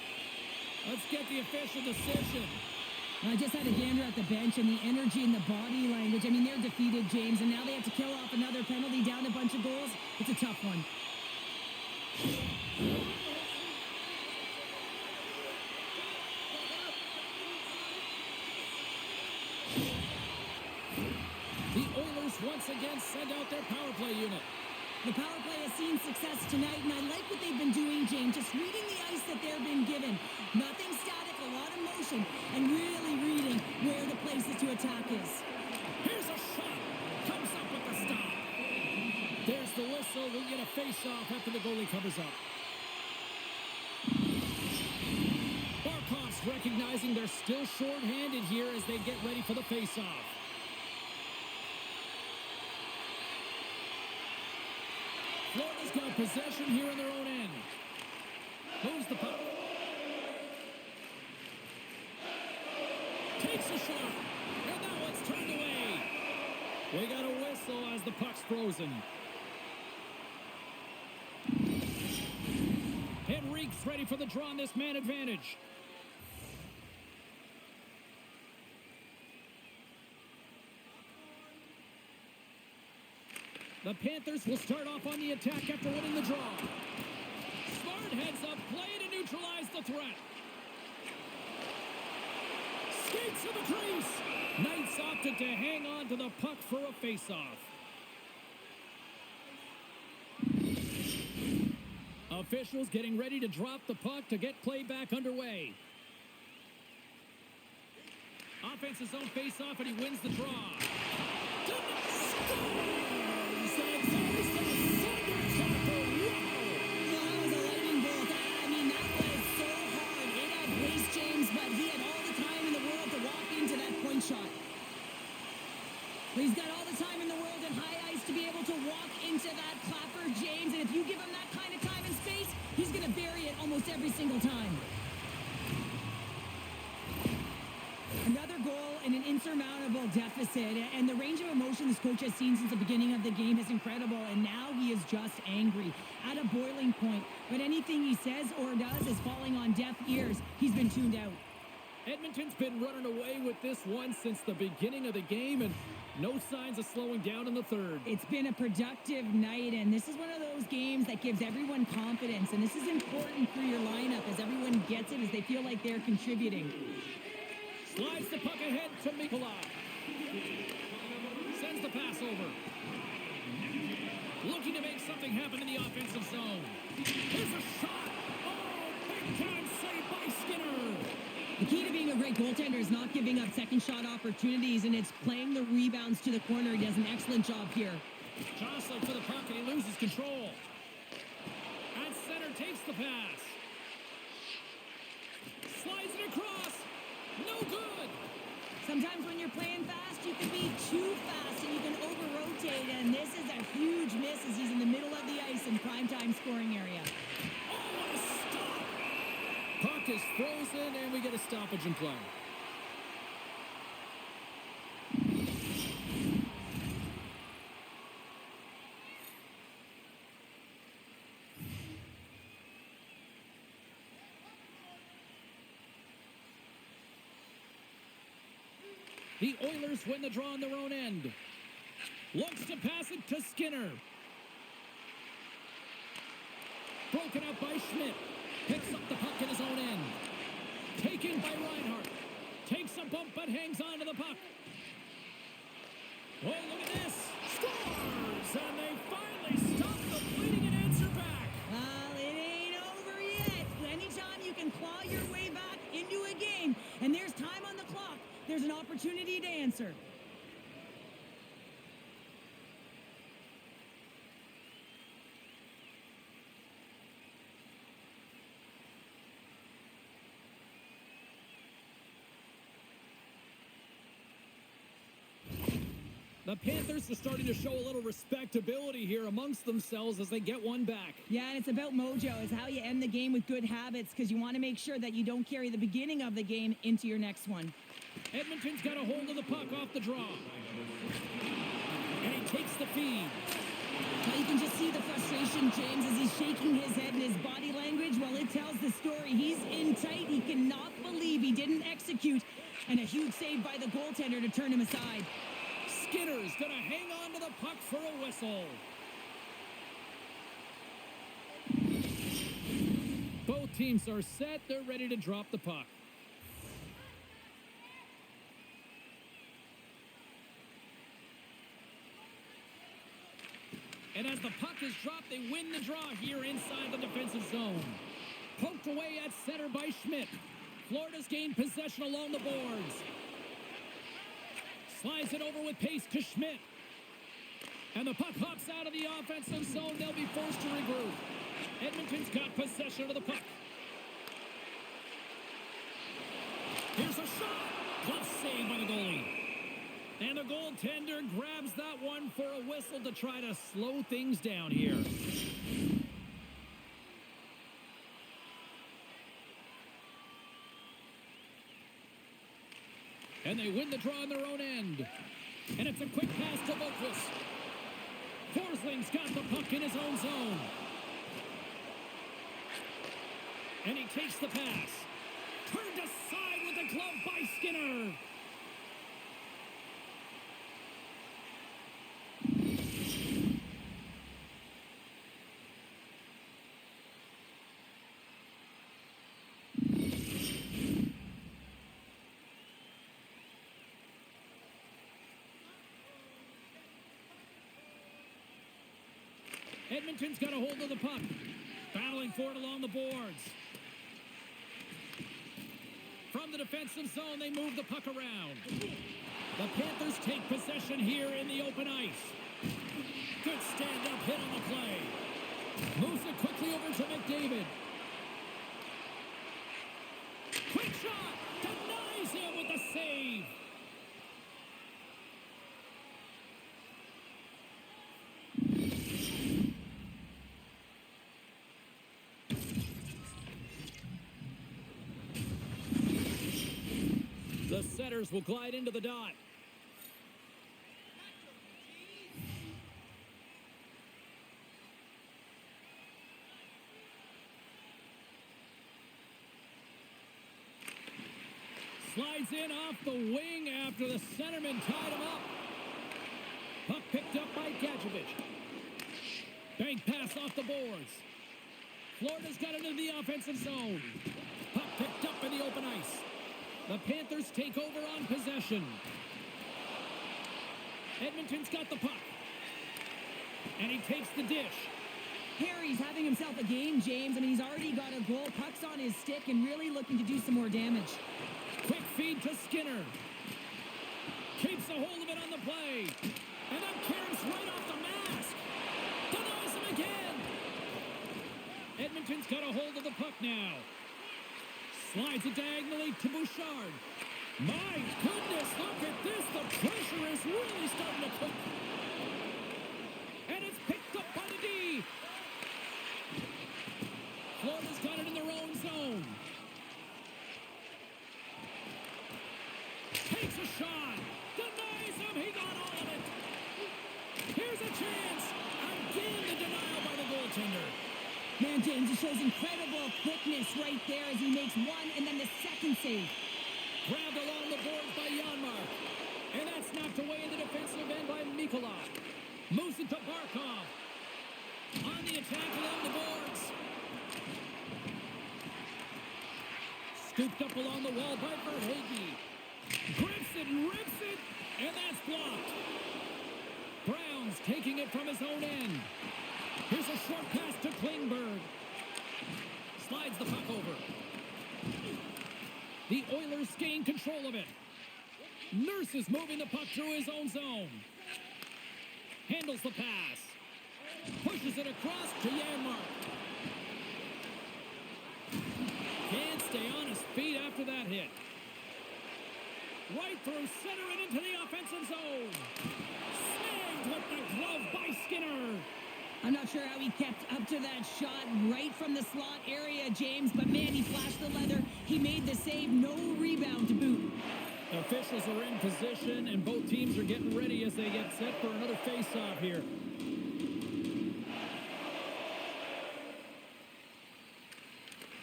Let's get the official decision. I just had a gander at the bench, and the energy and the body language. I mean, they're defeated, James, and now they have to kill off another penalty, down a bunch of goals. It's a tough one. The Oilers once again send out their power play unit. The power play has seen success tonight, and I like what they've been doing, James. Just reading the ice that they're being given. Nothing static, a lot of motion, and really reading where the places to attack is. Here's a shot. Comes up with the stop. There's the whistle. We'll get a face-off after the goalie covers up. Barkov's recognizing they're still short-handed here as they get ready for the face-off. Florida's got possession here in their own end. Moves the puck. Takes a shot. And that one's turned away. We got a whistle as the puck's frozen. Henrique's ready for the draw on this man advantage. The Panthers will start off on the attack after winning the draw. Smart heads up play to neutralize the threat. Skates to the crease. Knights opted to hang on to the puck for a face-off. Officials getting ready to drop the puck to get play back underway. Offense's own face-off, and he wins the draw. Shot. He's got all the time in the world and high ice to be able to walk into that clapper, James. And if you give him that kind of time and space, he's going to bury it almost every single time. Another goal and an insurmountable deficit. And the range of emotion this coach has seen since the beginning of the game is incredible. And now he is just angry at a boiling point. But anything he says or does is falling on deaf ears. He's been tuned out. Edmonton's been running away with this one since the beginning of the game, and no signs of slowing down in the third. It's been a productive night, and this is one of those games that gives everyone confidence, and this is important for your lineup as everyone gets it, as they feel like they're contributing. Slides the puck ahead to Nikolai. Sends the pass over. Looking to make something happen in the offensive zone. Here's a shot. Oh, big time save by Skinner. The key to being a great goaltender is not giving up second shot opportunities, and it's playing the rebounds to the corner. He does an excellent job here. Jostling for the puck, and he loses control. At center, takes the pass. Slides it across. No good. Sometimes when you're playing fast, you can be too fast, and you can over-rotate, and this is a huge miss as he's in the middle of the ice in primetime scoring area. Puck is frozen, and we get a stoppage in play. The Oilers win the draw on their own end. Looks to pass it to Skinner. Broken up by Schmidt. Picks up the puck in his own end. Taken by Reinhart. Takes a bump but hangs on to the puck. Oh, look at this. Scores! And they finally stop the bleeding and answer back. Well, it ain't over yet. Anytime you can claw your way back into a game, and there's time on the clock, there's an opportunity to answer. The Panthers are starting to show a little respectability here amongst themselves as they get one back. Yeah, and it's about mojo. It's how you end the game with good habits, because you want to make sure that you don't carry the beginning of the game into your next one. Edmonton's got a hold of the puck off the draw. And he takes the feed. Now you can just see the frustration, James, as he's shaking his head, and his body language, well, it tells the story. He's in tight. He cannot believe he didn't execute. And a huge save by the goaltender to turn him aside. Skinner's going to hang on to the puck for a whistle. Both teams are set. They're ready to drop the puck. And as the puck is dropped, they win the draw here inside the defensive zone. Poked away at center by Schmidt. Florida's gained possession along the boards. Slides it over with pace to Schmidt. And the puck hops out of the offensive zone. They'll be forced to regroup. Edmonton's got possession of the puck. Here's a shot. Glove save by the goalie. And the goaltender grabs that one for a whistle to try to slow things down here. And they win the draw on their own end. And it's a quick pass to Boqvist. Forsling's got the puck in his own zone. And he takes the pass. Turned aside with a glove by Skinner. Edmonton's got a hold of the puck. Battling for it along the boards. From the defensive zone, they move the puck around. The Panthers take possession here in the open ice. Good stand-up hit on the play. Moves it quickly over to McDavid. Quick shot! Denies him with the save. The setters will glide into the dot. Slides in off the wing after the centerman tied him up. Puck picked up by Gadjevich. Bank pass off the boards. Florida's got it into the offensive zone. Puck picked up in the open ice. The Panthers take over on possession. Edmonton's got the puck. And he takes the dish. Harry's having himself a game, James. I mean, he's already got a goal. Puck's on his stick and really looking to do some more damage. Quick feed to Skinner. Keeps a hold of it on the play. And then caroms right off the mask. Denies him again. Edmonton's got a hold of the puck now. Slides it diagonally to Bouchard. My goodness, look at this. The pressure is really starting to cook. And it's picked up by the D. Florida's got it in their own zone. Takes a shot. Denies him. He got all of it. Here's a chance. Again, the denial by the goaltender. Man, James, it shows incredible quickness right there as he makes one and then the second save. Grabbed along the boards by Janmark. And that's knocked away in the defensive end by Mikula. Moves it to Barkov. On the attack along the boards. Scooped up along the wall by Verhaeghe. Grips it and rips it, and that's blocked. Brown's taking it from his own end. Here's a short pass to Klingberg. Slides the puck over. The Oilers gain control of it. Nurse is moving the puck through his own zone. Handles the pass. Pushes it across to Janmark. Can't stay on his feet after that hit. Right through center and into the offensive zone. Snagged with the glove by Skinner. I'm not sure how he kept up to that shot right from the slot area, James, but man, he flashed the leather. He made the save, no rebound to boot. Officials are in position, and both teams are getting ready as they get set for another face-off here.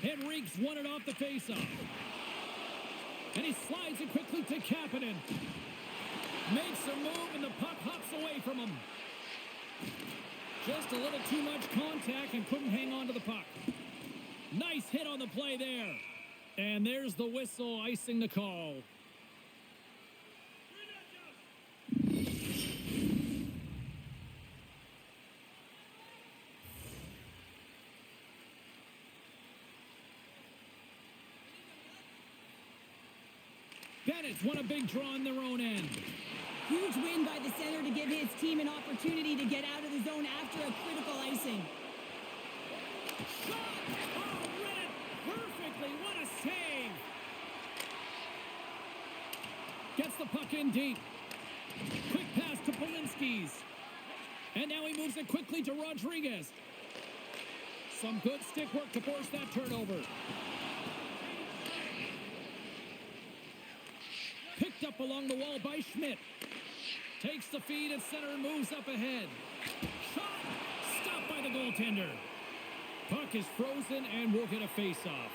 Henrique's won it off the face-off. And he slides it quickly to Kapanen. Makes a move, and the puck hops away from him. Just a little too much contact and couldn't hang on to the puck. Nice hit on the play there. And there's the whistle icing the call. Bennett's won a big draw in their own end. Huge win by the center to give his team an opportunity to get out of the zone after a critical icing. Shot! Oh, read it perfectly. What a save! Gets the puck in deep. Quick pass to Polinski's. And now he moves it quickly to Rodriguez. Some good stick work to force that turnover. Picked up along the wall by Schmidt. Takes the feed at center and moves up ahead. Shot! Stopped by the goaltender. Puck is frozen and we'll get a face-off.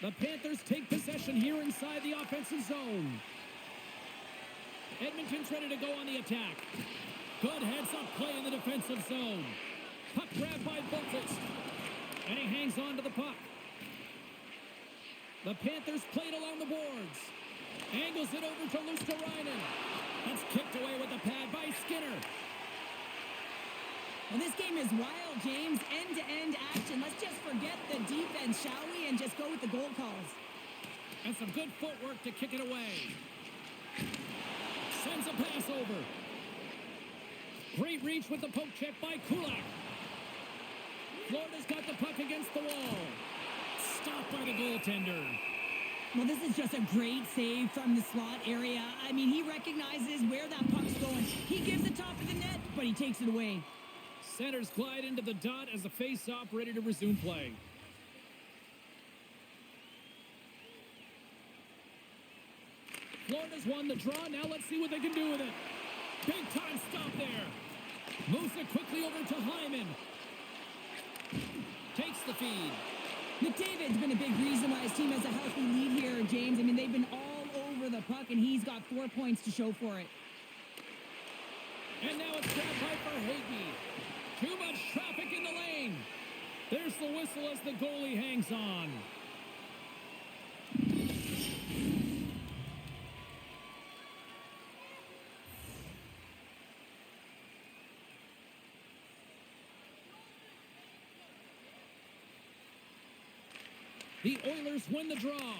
The Panthers take possession here inside the offensive zone. Edmonton's ready to go on the attack. Good heads-up play in the defensive zone. Puck grabbed by Boqvist. And he hangs on to the puck. The Panthers played along the boards. Angles it over to Luosterainen. That's kicked away with the pad by Skinner. Well, this game is wild, James. End-to-end action. Let's just forget the defense, shall we, and just go with the goal calls. And some good footwork to kick it away. Sends a pass over. Great reach with the poke check by Kulak. Florida's got the puck against the wall. Stopped by the goaltender. Well, this is just a great save from the slot area. I mean, he recognizes where that puck's going. He gives the top of the net, but he takes it away. Centers glide into the dot as the face-off ready to resume play. Florida's won the draw. Now let's see what they can do with it. Big time stop there. Moves it quickly over to Hyman. Takes the feed. McDavid's been a big reason why his team has a healthy lead here, James. I mean, they've been all over the puck, and he's got 4 points to show for it. And now it's grabbed by Verhaeghe. Too much traffic in the lane. There's the whistle as the goalie hangs on. The Oilers win the draw.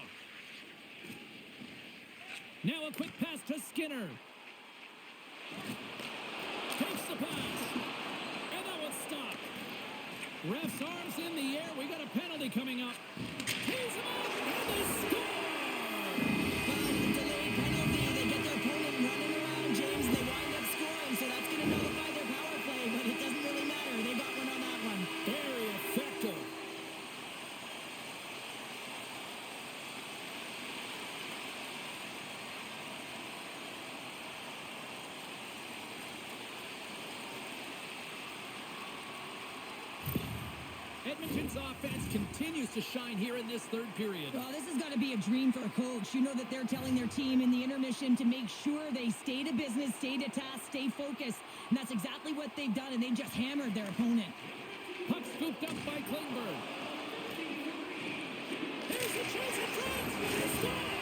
Now a quick pass to Skinner. Takes the pass. And that one's stopped. Ref's arms in the air. We got a penalty coming up. Tees him up and they score! Delayed penalty. They get their opponent running around, James. They wind up scoring, so that's going to nullify their power play, but it doesn't really matter. They got one on that one. Very effective. Edmonton's offense continues to shine here in this third period. Well, this has got to be a dream for a coach. You know that they're telling their team in the intermission to make sure they stay to business, stay to task, stay focused. And that's exactly what they've done, and they just hammered their opponent. Puck scooped up by Klingberg. There's a chance in front. He scores!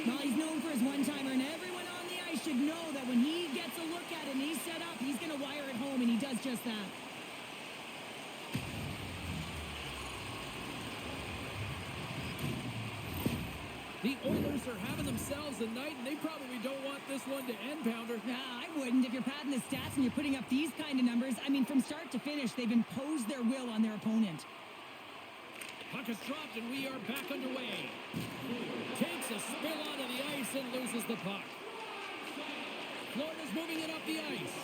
Well, he's known for his one-timer, and everyone on the ice should know that when he gets a look at it and he's set up, he's going to wire it home, and he does just that. The Oilers are having themselves a night, and they probably don't want this one to end, Pounder. Nah, I wouldn't. If you're padding the stats and you're putting up these kind of numbers, I mean, from start to finish, they've imposed their will on their opponent. Puck is dropped, and we are back underway. Takes a spill onto the ice and loses the puck. Florida's moving it up the ice.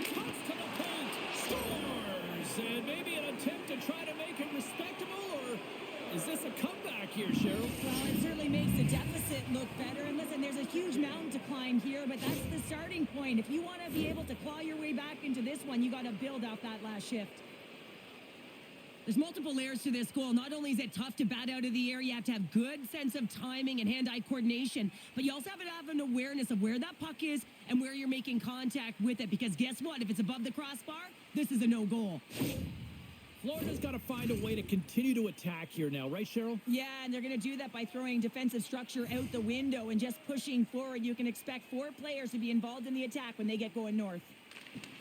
Cuts to the paint. Scores! And maybe an attempt to try to make it respectable, or is this a comeback here, Cheryl? Well, it certainly makes the deficit look better. And listen, there's a huge mountain to climb here, but that's the starting point. If you want to be able to claw your way back into this one, you got to build off that last shift. There's multiple layers to this goal. Not only is it tough to bat out of the air, you have to have good sense of timing and hand-eye coordination, but you also have to have an awareness of where that puck is and where you're making contact with it, because guess what? If it's above the crossbar, this is a no-goal. Florida's got to find a way to continue to attack here now, right, Cheryl? Yeah, and they're going to do that by throwing defensive structure out the window and just pushing forward. You can expect 4 players to be involved in the attack when they get going north.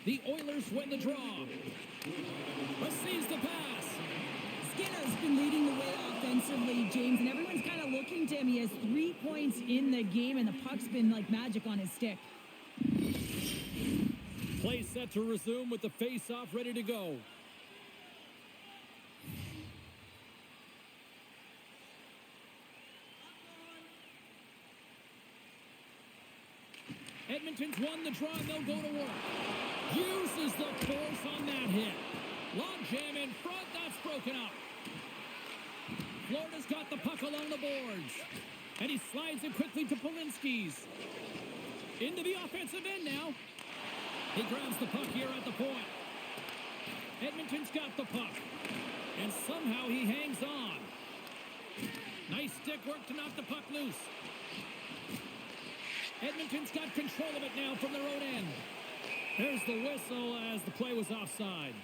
The Oilers win the draw. Receives the pass. Skinner's been leading the way offensively, James, and everyone's kind of looking to him. He has 3 points in the game, and the puck's been like magic on his stick. Play set to resume with the face-off ready to go. Edmonton's won the draw, and they'll go to work. Uses the force on that hit. Log jam in front, that's broken up. Florida's got the puck along the boards. And he slides it quickly to Polinski's. Into the offensive end now. He grabs the puck here at the point. Edmonton's got the puck. And somehow he hangs on. Nice stick work to knock the puck loose. Edmonton's got control of it now from their own end. There's the whistle as the play was offside.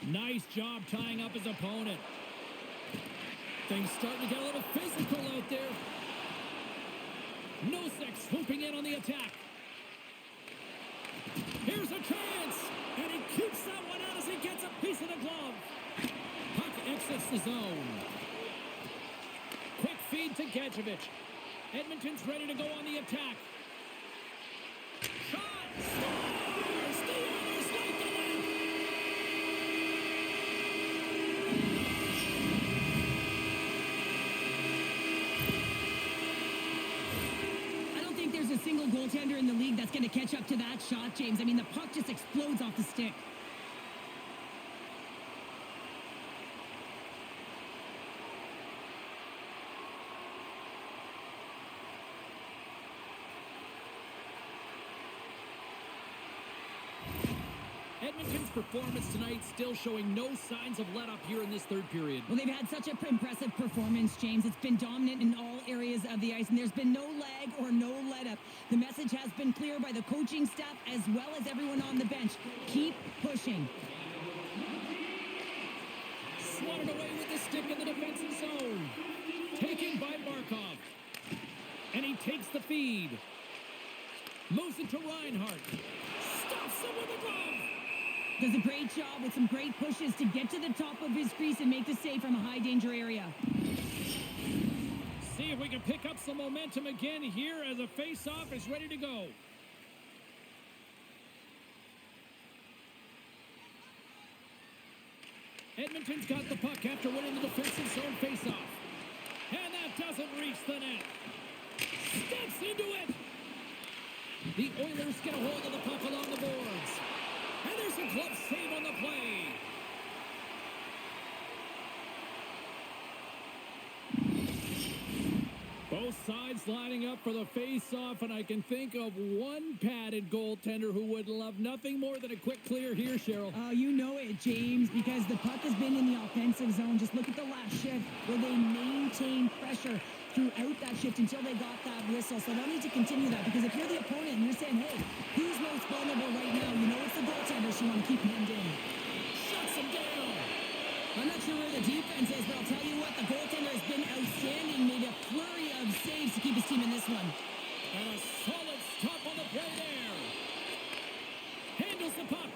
Nice job tying up his opponent. Things starting to get a little physical out there. Nosek swooping in on the attack. Here's a chance, and he keeps that one out as he gets a piece of the glove. Puck exits the zone. Quick feed to Gadjevich. Edmonton's ready to go on the attack. Shot! Scores! The Oilers light the lamp! I don't think there's a single goaltender in the league that's going to catch up to that shot, James. I mean, the puck just explodes off the stick. Edmonton's performance tonight still showing no signs of let-up here in this third period. Well, they've had such an impressive performance, James. It's been dominant in all areas of the ice, and there's been no lag or no let-up. The message has been clear by the coaching staff as well as everyone on the bench. Keep pushing. Swatted away with the stick in the defensive zone. Taken by Barkov. And he takes the feed. Moves it to Reinhart. Stops him with a glove. Does a great job with some great pushes to get to the top of his crease and make the save from a high-danger area. See if we can pick up some momentum again here as a face-off is ready to go. Edmonton's got the puck after winning the defensive zone face-off. And that doesn't reach the net. Steps into it. The Oilers get a hold of the puck along the boards. And there's a glove save on the play. Both sides lining up for the face-off, and I can think of one padded goaltender who would love nothing more than a quick clear here, Cheryl. Oh, you know it, James, because the puck has been in the offensive zone. Just look at the last shift where they maintained pressure throughout that shift until they got that whistle. So they'll need to continue that, because if you're the opponent and you're saying, hey, who's most vulnerable right now? You know it's the goaltender, so you want to keep him in. Shuts him down. I'm not sure where the defense is, but I'll tell you what, the goaltender has been outstanding. Made a flurry of saves to keep his team in this one. And a solid stop on the play there. Handles the puck.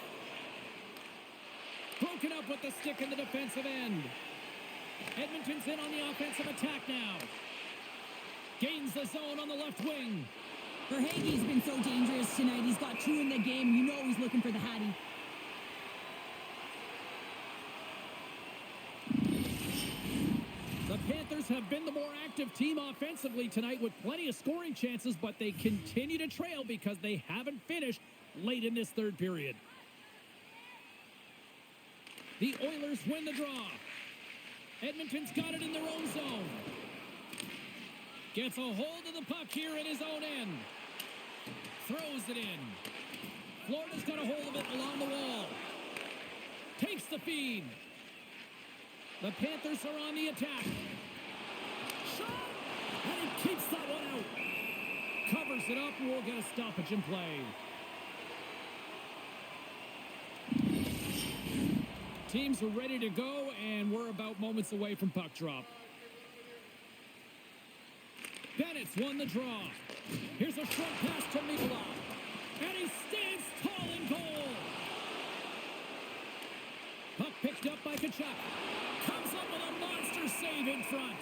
Broken up with the stick in the defensive end. Edmonton's in on the offensive attack now. Gains the zone on the left wing. Verhaeghe's been so dangerous tonight. He's got 2 in the game. You know he's looking for the Hattie. The Panthers have been the more active team offensively tonight with plenty of scoring chances, but they continue to trail because they haven't finished late in this third period. The Oilers win the draw. Edmonton's got it in their own zone. Gets a hold of the puck here in his own end. Throws it in. Florida's got a hold of it along the wall. Takes the feed. The Panthers are on the attack. Shot! And he keeps that one out. Covers it up and we'll get a stoppage in play. Teams are ready to go, and we're about moments away from puck drop. Bennett's won the draw. Here's a short pass to Mikula. And he stands tall in goal. Puck picked up by Kachuk. Comes up with a monster save in front.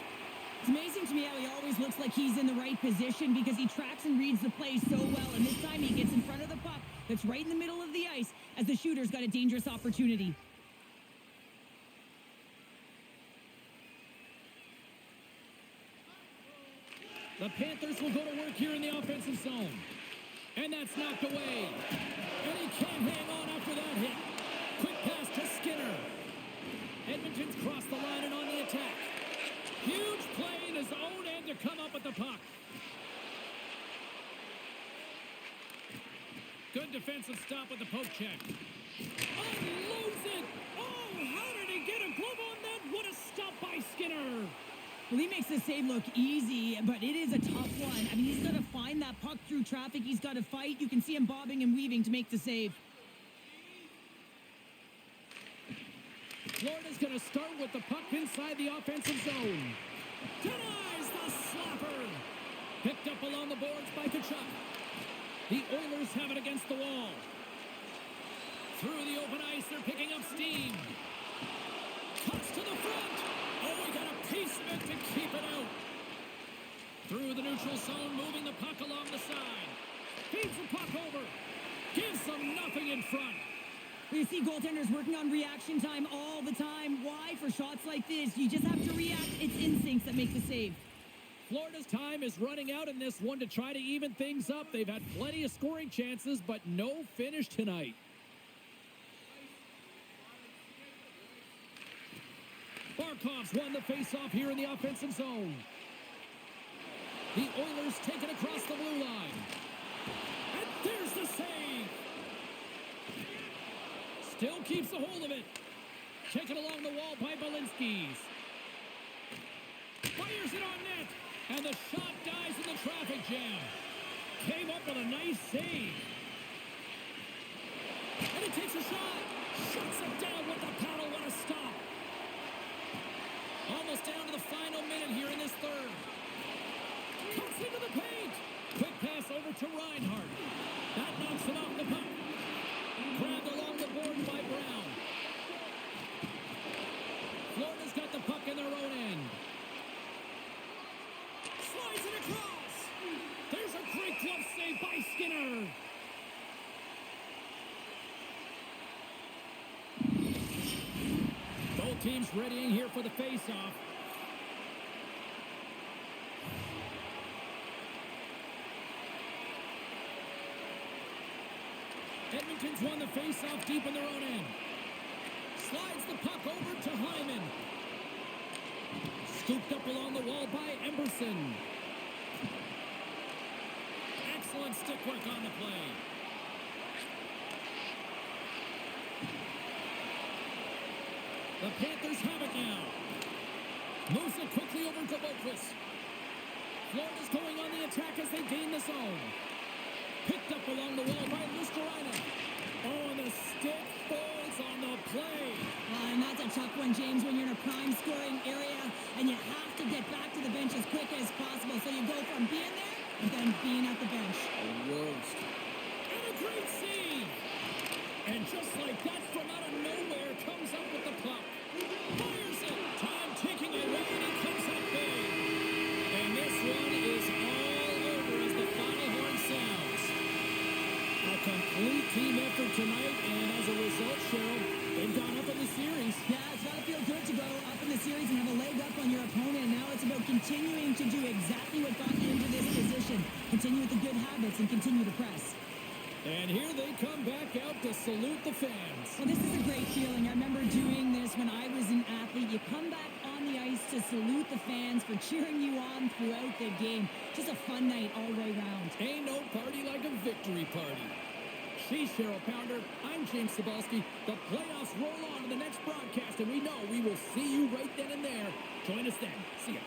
It's amazing to me how he always looks like he's in the right position because he tracks and reads the play so well. And this time he gets in front of the puck that's right in the middle of the ice as the shooter's got a dangerous opportunity. The Panthers will go to work here in the offensive zone. And that's knocked away. And he can't hang on after that hit. Quick pass to Skinner. Edmonton's crossed the line and on the attack. Huge play in his own end to come up with the puck. Good defensive stop with the poke check. Unloads it. Oh, how did he get a glove on that? What a stop by Skinner. Well, he makes the save look easy, but it is a tough one. I mean, he's got to find that puck through traffic. He's got to fight. You can see him bobbing and weaving to make the save. Florida's going to start with the puck inside the offensive zone. Denies the slapper. Picked up along the boards by Tkachuk. The Oilers have it against the wall. Through the open ice, they're picking up steam. Cuts to the front. Oh, we got a piece of it to keep it out. Through the neutral zone, moving the puck along the side. Feeds the puck over. Gives them nothing in front. You see goaltenders working on reaction time all the time. Why? For shots like this, you just have to react. It's instincts that make the save. Florida's time is running out in this one to try to even things up. They've had plenty of scoring chances, but no finish tonight. Barkov's won the faceoff here in the offensive zone. The Oilers take it across the blue line. And there's the save. Still keeps a hold of it. Taken along the wall by Balinskis. Fires it on net. And the shot dies in the traffic jam. Came up with a nice save. And he takes a shot. Shuts it down with the paddle. What a stop. Almost down to the final minute here in this third. Cuts into the paint. Quick pass over to Reinhart. That knocks it off the puck. Grabbed along the board by Brown. Florida's got the puck in their own end. Slides it across. There's a great glove save by Skinner. Both teams readying here for the face-off. Edmonton's won the face-off deep in their own end. Slides the puck over to Hyman. Scooped up along the wall by Emberson. Excellent stick work on the play. The Panthers have it now. Moves it quickly over to Boquist. Florida's going on the attack as they gain the zone. Picked up along the wall by Luskerainen. Oh, and the stick folds on the play. And that's a tough one, James, when you're in a prime scoring area and you have to get back to the bench as quick as possible. So you go from being there and then being at the bench. A roast. And a great save. And just like that, from out of nowhere, comes up with the puck. Fires it. Time ticking away, and he comes up big. And this one is all over as the final horn sounds. A complete team effort tonight, and as a result, Cheryl, they've gone up in the series. Yeah, it's got to feel good to go up in the series and have a leg up on your opponent. Now it's about continuing to do exactly what got you into this position. Continue with the good habits and continue to press. And here they come back out to salute the fans. Well, this is a great feeling. I remember doing this when I was an athlete. You come back on the ice to salute the fans for cheering you on throughout the game. Just a fun night all the way around. Ain't no party like a victory party. She's Cheryl Pounder. I'm James Cebulski. The playoffs roll on to the next broadcast, and we know we will see you right then and there. Join us then. See ya.